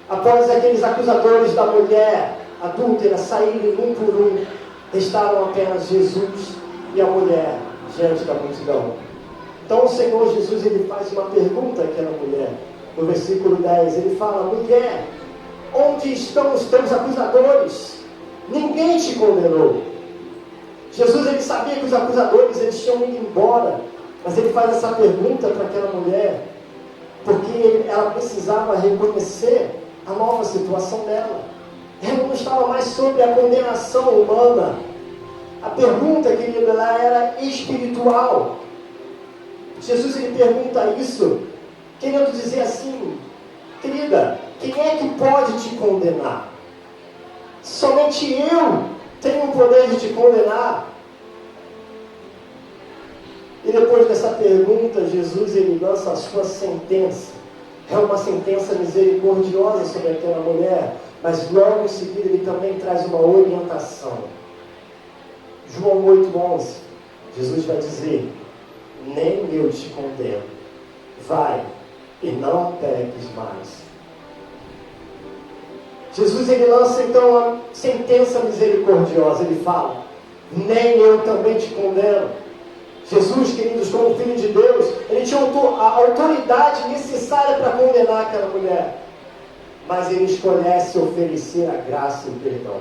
Após aqueles acusadores da mulher adúltera saírem um por um, restaram apenas Jesus e a mulher diante da multidão. Então o Senhor Jesus, ele faz uma pergunta àquela mulher. No versículo 10, ele fala, mulher, onde estão os teus acusadores? Ninguém te condenou. Jesus, ele sabia que os acusadores, eles tinham ido embora, mas ele faz essa pergunta para aquela mulher, porque ela precisava reconhecer a nova situação dela. Ela não estava mais sob a condenação humana. A pergunta, querida, ela era espiritual. Jesus, ele pergunta isso, querendo dizer assim, querida, quem é que pode te condenar? Somente eu tenho o poder de te condenar. E depois dessa pergunta, Jesus, ele lança a sua sentença. É uma sentença misericordiosa sobre aquela mulher, mas logo em seguida ele também traz uma orientação. João 8:11, Jesus vai dizer, nem eu te condeno. Vai e não peques mais. Jesus, ele lança então a sentença misericordiosa. Ele fala: nem eu também te condeno. Jesus, queridos, como Filho de Deus, ele tinha a autoridade necessária para condenar aquela mulher. Mas ele escolhesse oferecer a graça e o perdão.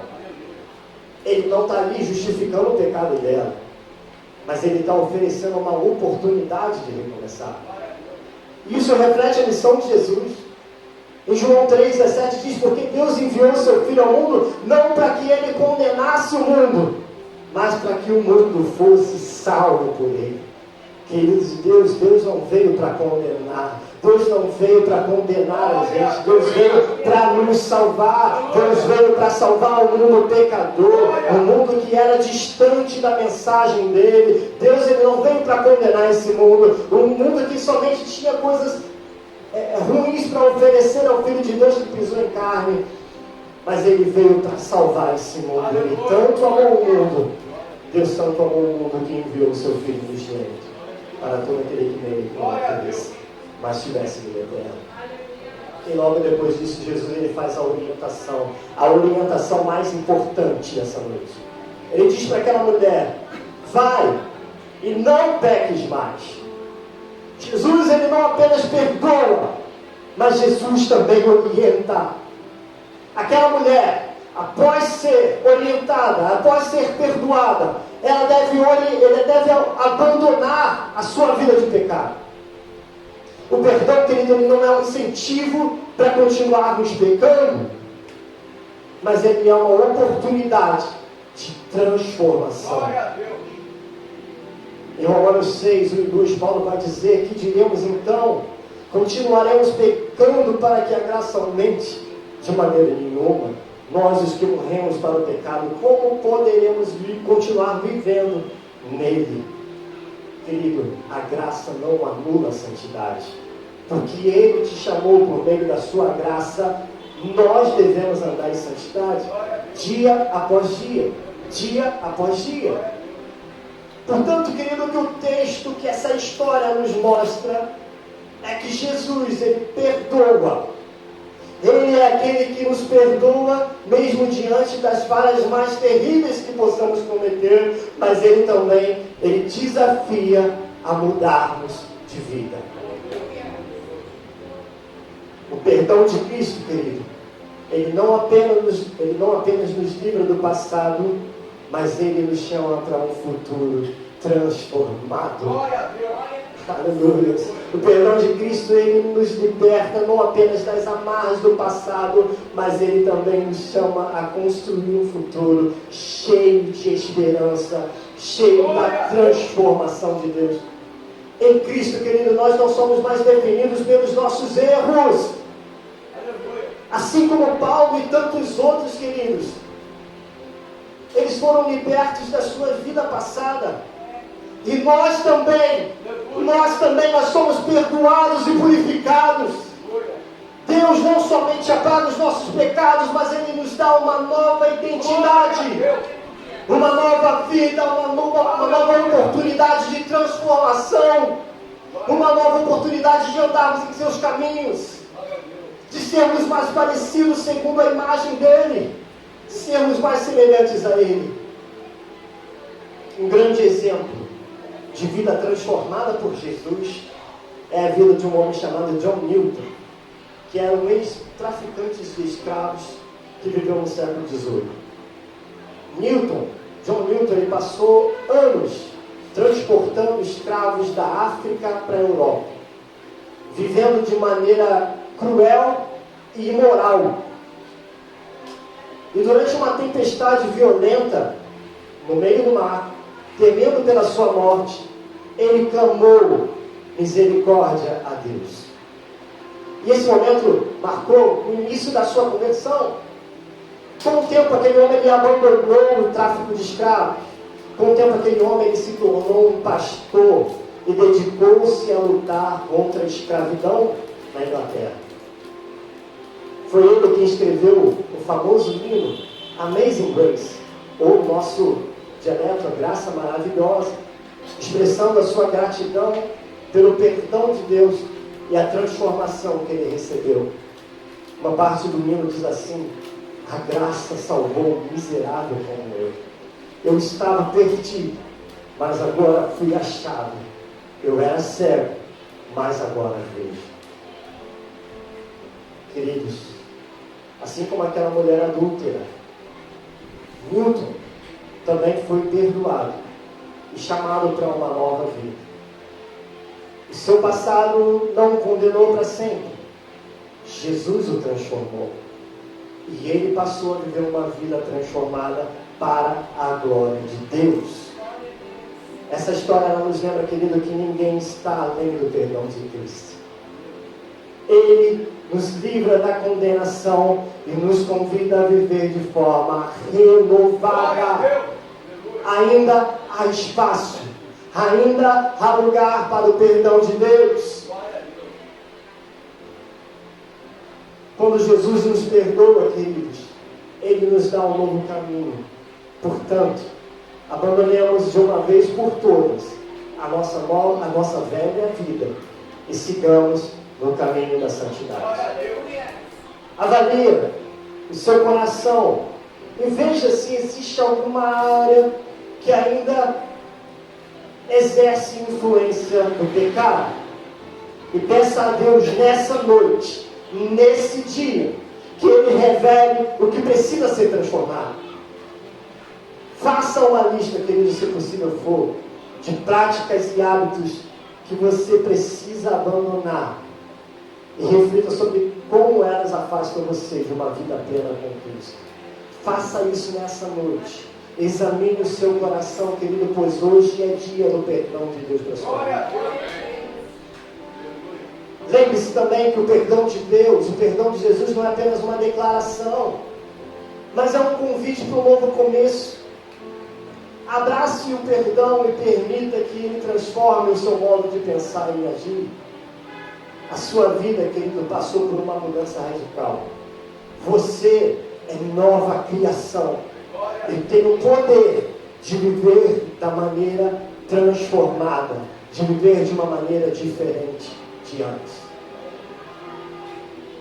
Ele não está ali justificando o pecado dela, mas ele está oferecendo uma oportunidade de recomeçar. Isso reflete a missão de Jesus. Em João 3,17 diz: porque Deus enviou o seu Filho ao mundo, não para que ele condenasse o mundo, mas para que o mundo fosse salvo por ele. Queridos de Deus, Deus não veio para condenar, Deus não veio para condenar a gente, Deus veio para nos salvar, Deus veio para salvar o mundo pecador, o mundo que era distante da mensagem dele. Deus, ele não veio para condenar esse mundo, um mundo que somente tinha coisas ruins para oferecer ao Filho de Deus que pisou em carne, mas ele veio para salvar esse mundo. Ele tanto amou o mundo, Deus tanto amou o mundo, que enviou o seu Filho unigênito para todo aquele que nele não cresça, mas tivesse vida eterna. E logo depois disso, Jesus, ele faz a orientação mais importante dessa noite. Ele diz para aquela mulher: vai e não peques mais. Jesus, ele não apenas perdoa, mas Jesus também orienta. Aquela mulher, após ser orientada, após ser perdoada, ela deve abandonar a sua vida de pecado. O perdão, querido, ele não é um incentivo para continuarmos pecando, mas ele é uma oportunidade de transformação. Em Romanos 6, 1 e 2, Paulo vai dizer: que diremos então? Continuaremos pecando para que a graça aumente? De maneira nenhuma. Nós, os que morremos para o pecado, como poderemos continuar vivendo nele? Querido, a graça não anula a santidade, porque ele te chamou por meio da sua graça. Nós devemos andar em santidade dia após dia, dia após dia. Portanto, querido, que o texto, que essa história nos mostra é que Jesus, ele perdoa. Ele é aquele que nos perdoa, mesmo diante das falhas mais terríveis que possamos cometer, mas ele também, ele desafia a mudarmos de vida. O perdão de Cristo, querido, ele não apenas nos livra do passado, mas ele nos chama para um futuro transformado. Aleluia. O perdão de Cristo, ele nos liberta não apenas das amarras do passado, mas ele também nos chama a construir um futuro cheio de esperança, cheio da transformação de Deus. Em Cristo, querido, nós não somos mais definidos pelos nossos erros. Assim como Paulo e tantos outros, queridos, eles foram libertos da sua vida passada. E nós também nós somos perdoados e purificados. Deus não somente apaga os nossos pecados, mas Ele nos dá uma nova identidade, uma nova vida, uma nova oportunidade de transformação, uma nova oportunidade de andarmos em seus caminhos, de sermos mais parecidos segundo a imagem dEle, sermos mais semelhantes a Ele. Um grande exemplo de vida transformada por Jesus é a vida de um homem chamado John Newton, que era um ex-traficante de escravos que viveu no século XVIII. John Newton, ele passou anos transportando escravos da África para a Europa, vivendo de maneira cruel e imoral. E durante uma tempestade violenta, no meio do mar, temendo pela sua morte, ele clamou misericórdia a Deus. E esse momento marcou o início da sua conversão. Com o tempo, aquele homem ele abandonou o tráfico de escravos. Com o tempo, aquele homem ele se tornou um pastor e dedicou-se a lutar contra a escravidão na Inglaterra. Foi ele quem escreveu o famoso hino Amazing Grace, ou o nosso dialeto, a graça maravilhosa, expressando a sua gratidão pelo perdão de Deus e a transformação que ele recebeu. Uma parte do hino diz assim: a graça salvou o miserável como eu. Eu estava perdido, mas agora fui achado. Eu era cego, mas agora vejo. Queridos, assim como aquela mulher adúltera, Milton também foi perdoado e chamado para uma nova vida. O seu passado não o condenou para sempre. Jesus o transformou. E ele passou a viver uma vida transformada para a glória de Deus. Essa história ela nos lembra, querido, que ninguém está além do perdão de Cristo. Ele nos livra da condenação e nos convida a viver de forma renovada. Ainda há espaço, ainda há lugar para o perdão de Deus. Quando Jesus nos perdoa, queridos, Ele nos dá um novo caminho. Portanto, abandonemos de uma vez por todas a nossa velha vida e sigamos no caminho da santidade. Avalie o seu coração e veja se existe alguma área que ainda exerce influência do pecado. E peça a Deus nessa noite, nesse dia, que Ele revele o que precisa ser transformado. Faça uma lista, querido, se possível for, de práticas e hábitos que você precisa abandonar. E reflita sobre como elas afastam você de uma vida plena com Cristo. Faça isso nessa noite. Examine o seu coração, querido, pois hoje é dia do perdão de Deus para a sua vida. Lembre-se também que o perdão de Deus, o perdão de Jesus não é apenas uma declaração, mas é um convite para um novo começo. Abrace o perdão e permita que Ele transforme o seu modo de pensar e agir. A sua vida, querido, passou por uma mudança radical. Você é nova criação. E tem o poder de viver da maneira transformada, de viver de uma maneira diferente de antes.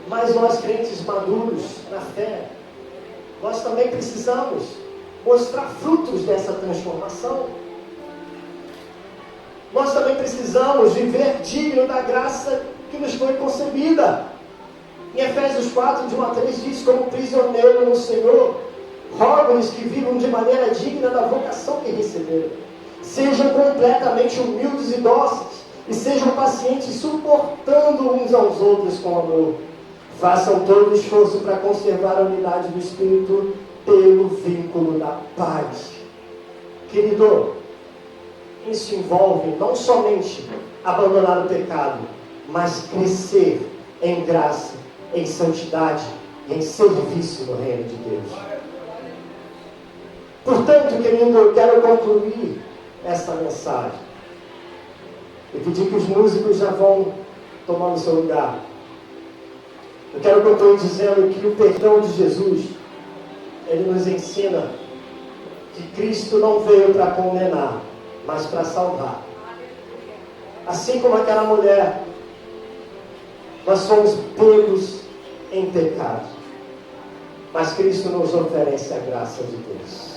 Mas nós, crentes maduros na fé, nós também precisamos mostrar frutos dessa transformação. Nós também precisamos viver digno da graça que nos foi concebida. Em Efésios 4, de 1 a 3 diz: como prisioneiro no Senhor, rogo-lhes que vivam de maneira digna da vocação que receberam. Sejam completamente humildes e dóceis, e sejam pacientes, suportando uns aos outros com amor. Façam todo o esforço para conservar a unidade do Espírito pelo vínculo da paz. Querido, isso envolve não somente abandonar o pecado, mas crescer em graça, em santidade e em serviço no reino de Deus. Portanto, querido, eu quero concluir essa mensagem e pedir que os músicos já vão tomar o seu lugar. Eu quero concluir dizendo que o perdão de Jesus, Ele nos ensina que Cristo não veio para condenar, mas para salvar. Assim como aquela mulher, nós somos pegos em pecado, mas Cristo nos oferece a graça de Deus.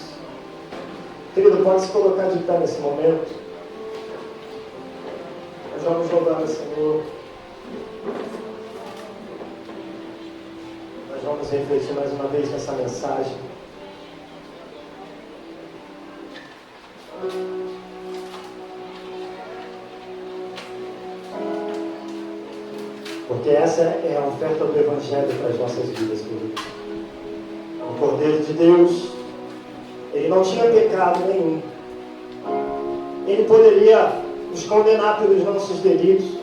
Querido, pode se colocar de pé nesse momento. Nós vamos louvar o Senhor. Nós vamos refletir mais uma vez nessa mensagem. Porque essa é a oferta do Evangelho para as nossas vidas, queridos. O Cordeiro de Deus, Ele não tinha pecado nenhum. Ele poderia nos condenar pelos nossos delitos,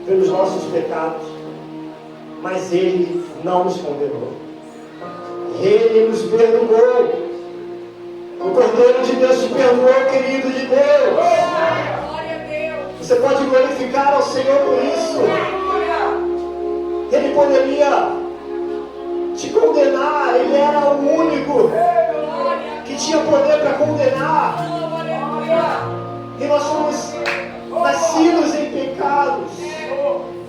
pelos nossos pecados, mas Ele não nos condenou. Ele nos perdoou. O Cordeiro de Deus te perdoou, querido de Deus. Você pode glorificar ao Senhor por isso. Ele poderia te condenar. Ele era o único que tinha poder para condenar. E nós somos nascidos em pecados.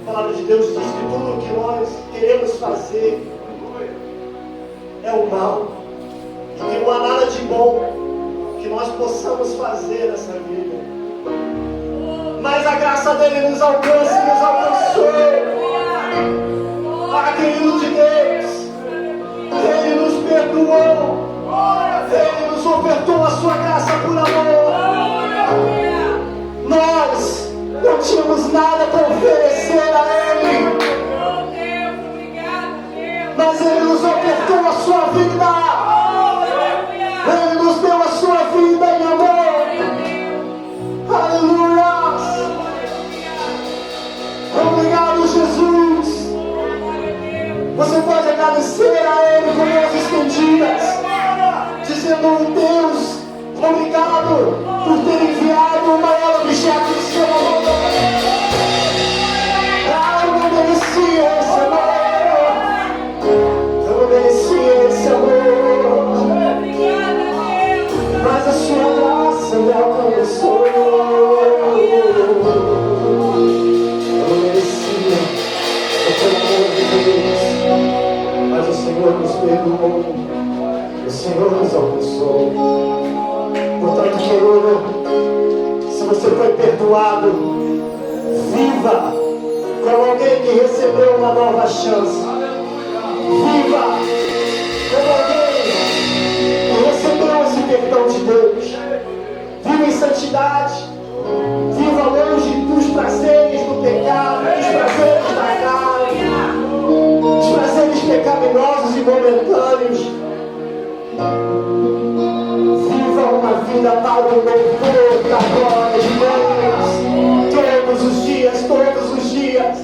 A palavra de Deus diz que tudo o que nós queremos fazer é o mal, e que não há nada de bom que nós possamos fazer nessa vida. Mas a graça dele nos alcança e nos alcançou. Ah, querido de Deus, ele nos perdoou, ele nos ofertou a sua graça por amor. Nós não tínhamos nada para oferecer a ele, mas ele nos ofertou a sua vida. Ele nos deu a sua vida em amor. Aleluia. Obrigado, Jesus. Você pode agradecer a ele com mãos estendidas, dizendo: Deus, obrigado por ter enviado o maior objeto do seu amor. Eu não merecia esse amor. Eu não merecia esse amor. Mas a sua graça me alcançou. Eu não merecia, pelo amor de Deus, mas o Senhor nos perdoou. O Senhor nos alcançou. Portanto, querido, se você foi perdoado, viva como alguém que recebeu uma nova chance. Viva como alguém que recebeu esse perdão de Deus. Viva em santidade. Viva longe dos prazeres do pecado, dos prazeres da carne, dos prazeres pecaminosos e momentâneos. Viva uma vida para o louvor da glória de Deus. Todos os dias, todos os dias.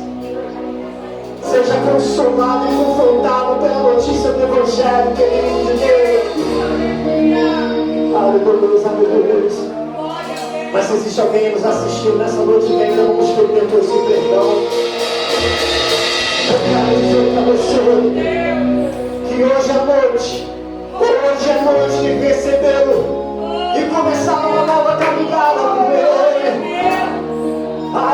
Seja consolado e confrontado pela notícia do Evangelho, querido de Deus. Aleluia, aleluia. Mas se existe alguém nos assistindo nessa noite que ainda não experimentou esse perdão, eu quero dizer para você que hoje à noite é noite de recebê-lo e começar uma nova caminhada com ele.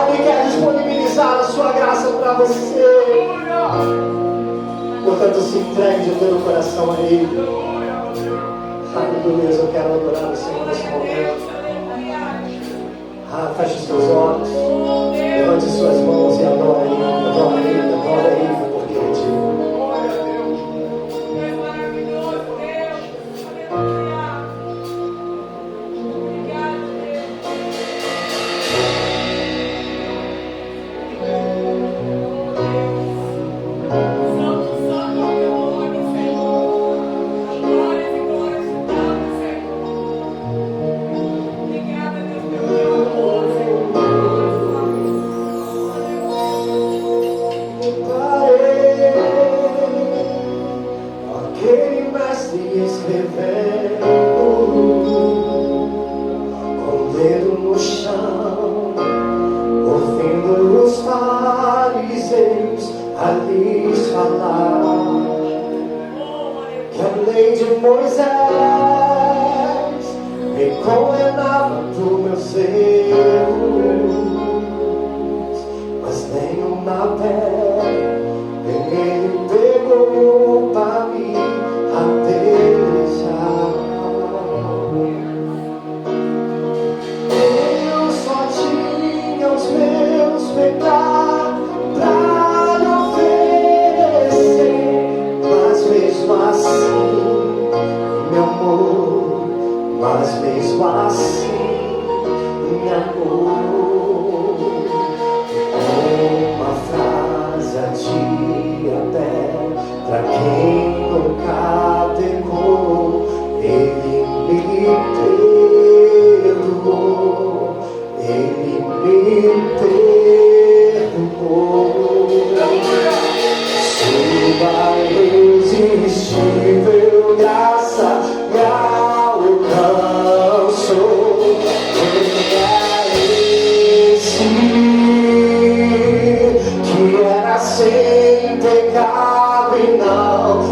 Ele quer disponibilizar a sua graça para você. Portanto, se entregue de todo o coração a ele. Aleluia, eu quero adorar o Senhor nesse momento. Feche os seus olhos, levante suas mãos e adore ele, adore ele, adore ele, porque ele te ama. Sem pecado e não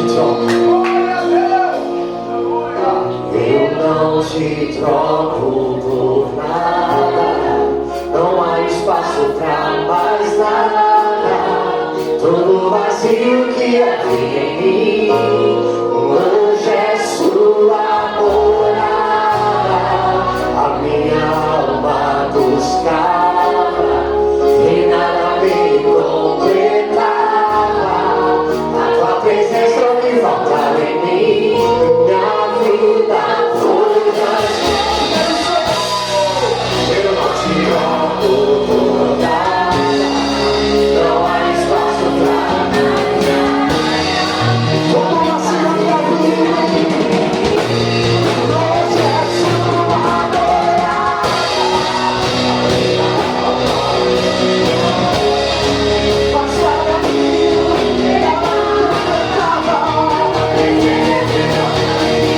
troco. Eu não te troco por nada. Não há espaço pra mais nada. Todo vazio que havia em mim hoje é sua morada. A minha alma buscava e nada me completava. A tua presença me faltava em mim. Minha vida foi transformada. Eu não te amo por nada. Não há espaço pra nada. Como você não tá vindo? Hoje é sua morada. Passava comigo, ela cantava. Minha vida foi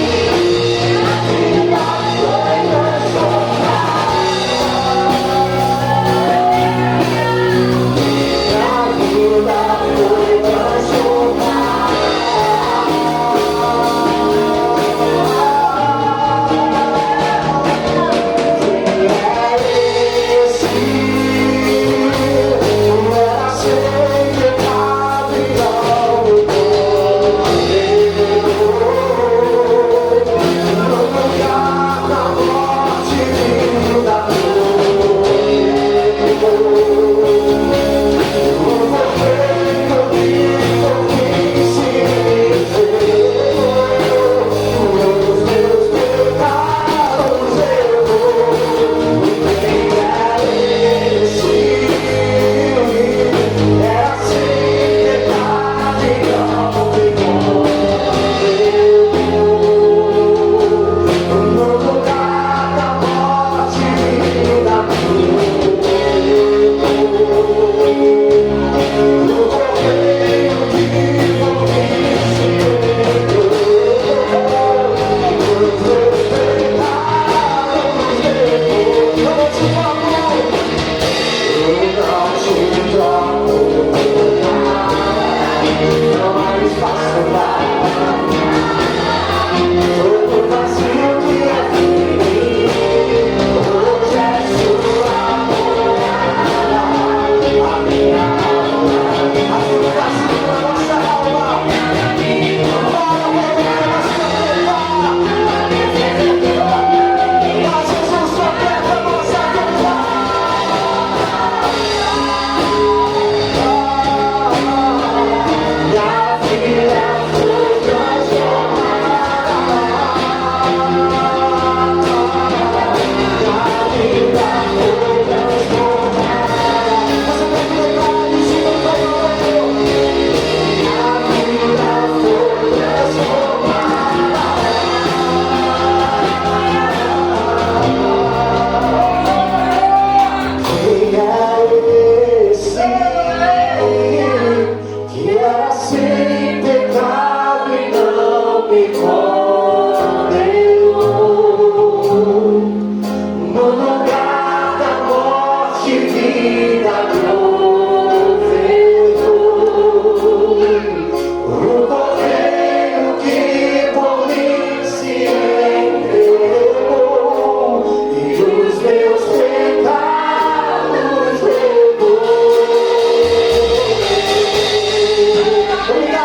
Obrigado.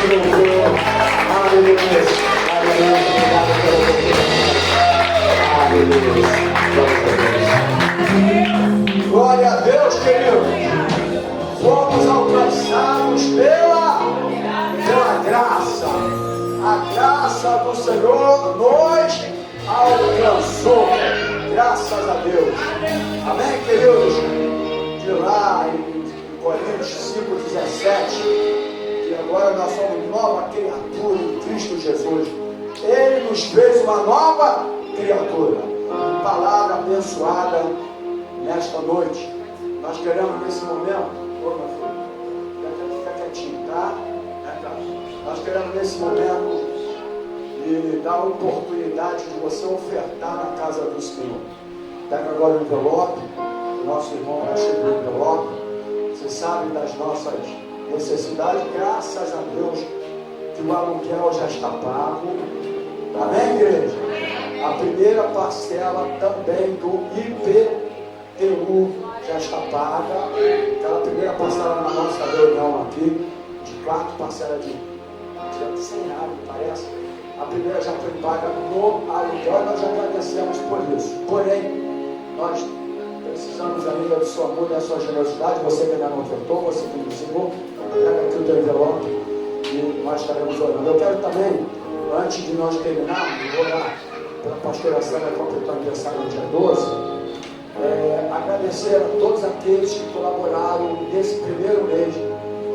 esse louvor. Aleluia. Aleluia. Obrigado pela oportunidade. Aleluia. Glória a Deus, querido. Fomos alcançados pela graça. A graça do Senhor nos alcançou. Graças a Deus. Amém, queridos? De lá em Coríntios 5,17, que agora nós somos nova criatura em Cristo Jesus. Ele nos fez uma nova criatura. Palavra abençoada nesta noite. Nós queremos nesse momento, meu filho, fica quietinho, tá? Nós queremos nesse momento lhe dar a oportunidade de você ofertar na casa do Senhor. Pega agora o envelope, o nosso irmão recebeu o envelope. Você sabe das nossas necessidades, graças a Deus que o aluguel já está pago. Amém, igreja? A primeira parcela também do IPTU já está paga. Aquela primeira parcela na nossa reunião aqui, de 4 parcelas de 100 reais, parece. A primeira já foi paga no aluguel e nós agradecemos por isso. Porém, nós precisamos ainda do seu amor e da sua generosidade. Você que ainda não ofertou, você que não ensinou, pega aqui o teu envelope e nós estaremos orando. Eu quero também, antes de nós terminarmos, orar pela pastora Sandra, que completou aniversário no dia 12, agradecer a todos aqueles que colaboraram nesse primeiro mês,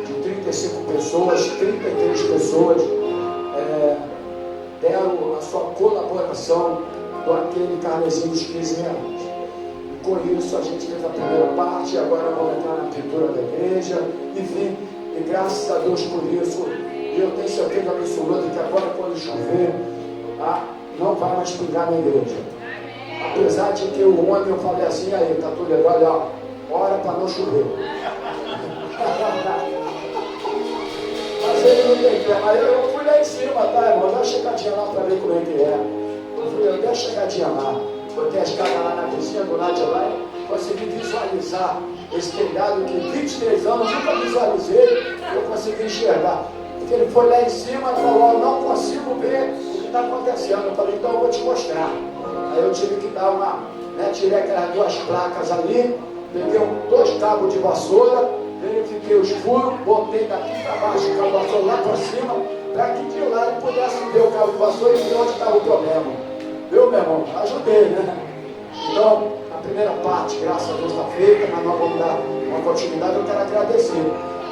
de 35 pessoas, 33 pessoas deram a sua colaboração com aquele carnezinho dos 15 reais. E com isso a gente fez a primeira parte, agora vamos entrar na pintura da igreja, enfim, e graças a Deus por isso. E eu tenho certeza absoluta que agora, quando chover, não vai mais pingar na igreja. Apesar de que o homem, eu falei assim, aí, tá tudo legal, ó, ora para não chover. Mas ele não tem fé, mas eu fui lá em cima, tá, irmão? Dá uma chegadinha lá para ver como é que é. Eu dei uma chegadinha lá, botei a escada lá na cozinha, do lado de lá, e consegui visualizar esse telhado que 23 anos nunca visualizei, eu consegui enxergar. Porque ele foi lá em cima e falou, eu não consigo ver o que está acontecendo. Eu falei, então eu vou te mostrar. Aí eu tive que dar uma, tirei aquelas 2 placas ali, peguei 2 cabos de vassoura, verifiquei os furos, botei daqui para baixo o cabo de vassoura lá para cima, para que de lá ele pudesse ver o cabo de vassoura e ver onde estava o problema. Viu, meu irmão? Ajudei, né? Então, a primeira parte, graças a Deus, está feita, mas nós vamos dar uma continuidade. Eu quero agradecer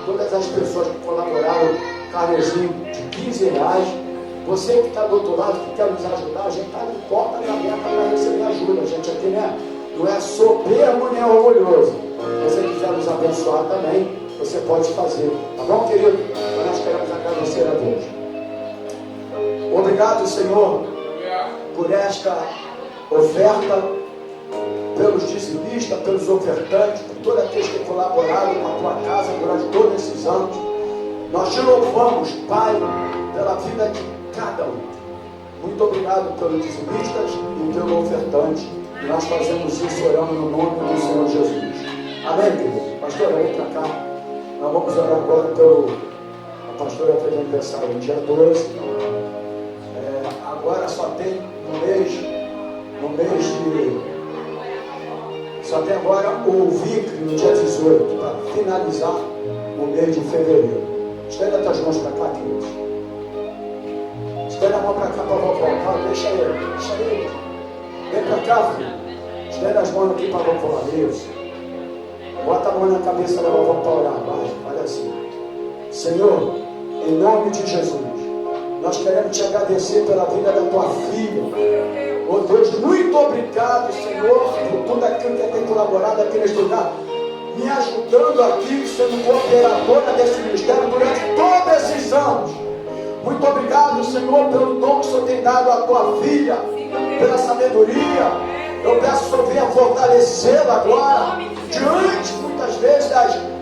todas as pessoas que colaboraram, carnezinho de 15 reais. Você que está do outro lado, que quer nos ajudar, a gente está de porta aberta para receber ajuda. A gente aqui, né? Não é soberbo nem orgulhoso. Se você quiser nos abençoar também, você pode fazer. Tá bom, querido? Nós queremos agradecer a Deus. Obrigado, Senhor, por esta oferta, pelos dizimistas, pelos ofertantes, por todos aqueles que colaboraram com a tua casa durante todos esses anos. Nós te louvamos, Pai, pela vida de cada um. Muito obrigado pelos dizimistas e pelo ofertante. E nós fazemos isso orando no nome do Senhor Jesus. Amém, querido? Pastora, vem para cá. Nós vamos orar agora a pastora fez aniversário no dia 12. Agora só tem só tem agora o Vicre no dia 18, para finalizar o mês de fevereiro. Estenda as tuas mãos para cá, queridos. Estenda a mão para cá para a vovó. Deixa ele. Vem para cá, filho. Estenda as mãos aqui para a vovó. Isso. Bota a mão na cabeça da vovó para orar. Vai, olha assim. Senhor, em nome de Jesus, nós queremos te agradecer pela vida da tua filha. Oh Deus, muito obrigado, Senhor, por tudo aquilo que tem colaborado aqui neste lugar, me ajudando aqui, sendo cooperadora desse ministério durante todos esses anos. Muito obrigado, Senhor, pelo dom que o Senhor tem dado à tua filha, pela sabedoria. Eu peço que o Senhor venha fortalecê-la agora, diante, muitas vezes,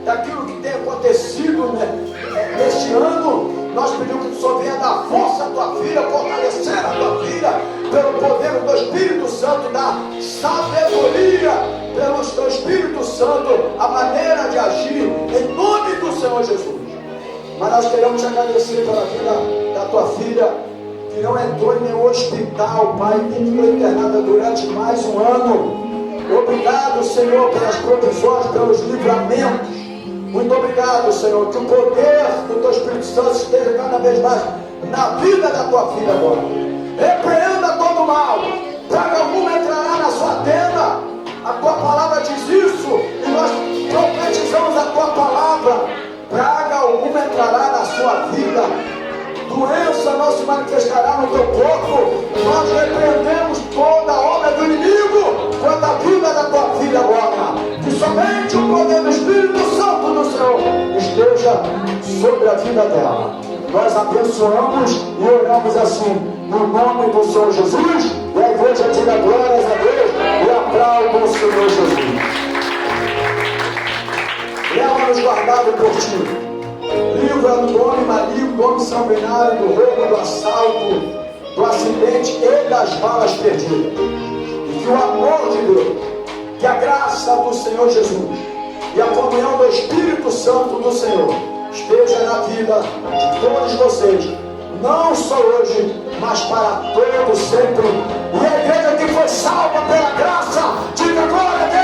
daquilo que tem acontecido, neste ano. Nós pedimos que o Senhor venha dar força à tua filha, fortalecer a tua filha, pelo poder do Espírito Santo, da sabedoria, pelo teu Espírito Santo, a maneira de agir, em nome do Senhor Jesus. Mas nós queremos te agradecer pela vida da tua filha, que não entrou em nenhum hospital, Pai, que ficou internada durante mais um ano. Obrigado, Senhor, pelas provisões, pelos livramentos. Muito obrigado, Senhor, que o poder do teu Espírito Santo esteja cada vez mais na vida da tua filha agora. Repreenda todo mal. Praga alguma entrará na sua tenda. A tua palavra diz isso, e nós profetizamos a tua palavra. Praga alguma entrará na sua vida. Doença não se manifestará no teu corpo. Nós repreendemos toda a obra do inimigo contra a vida da tua filha agora. Que somente o poder do Espírito Santo do Senhor esteja sobre a vida dela. Nós abençoamos e oramos assim, no nome do Senhor Jesus. E a igreja diga glórias a Deus e aplauda o Senhor Jesus. Leva-nos guardado por ti. Livra do homem maligno, do homem sanguinário, do roubo, do assalto, do acidente e das balas perdidas. E que o amor de Deus, que a graça do Senhor Jesus e a comunhão do Espírito Santo do Senhor esteja na vida de todos vocês, não só hoje, mas para todo sempre. E a igreja que foi salva pela graça, diga glória a Deus.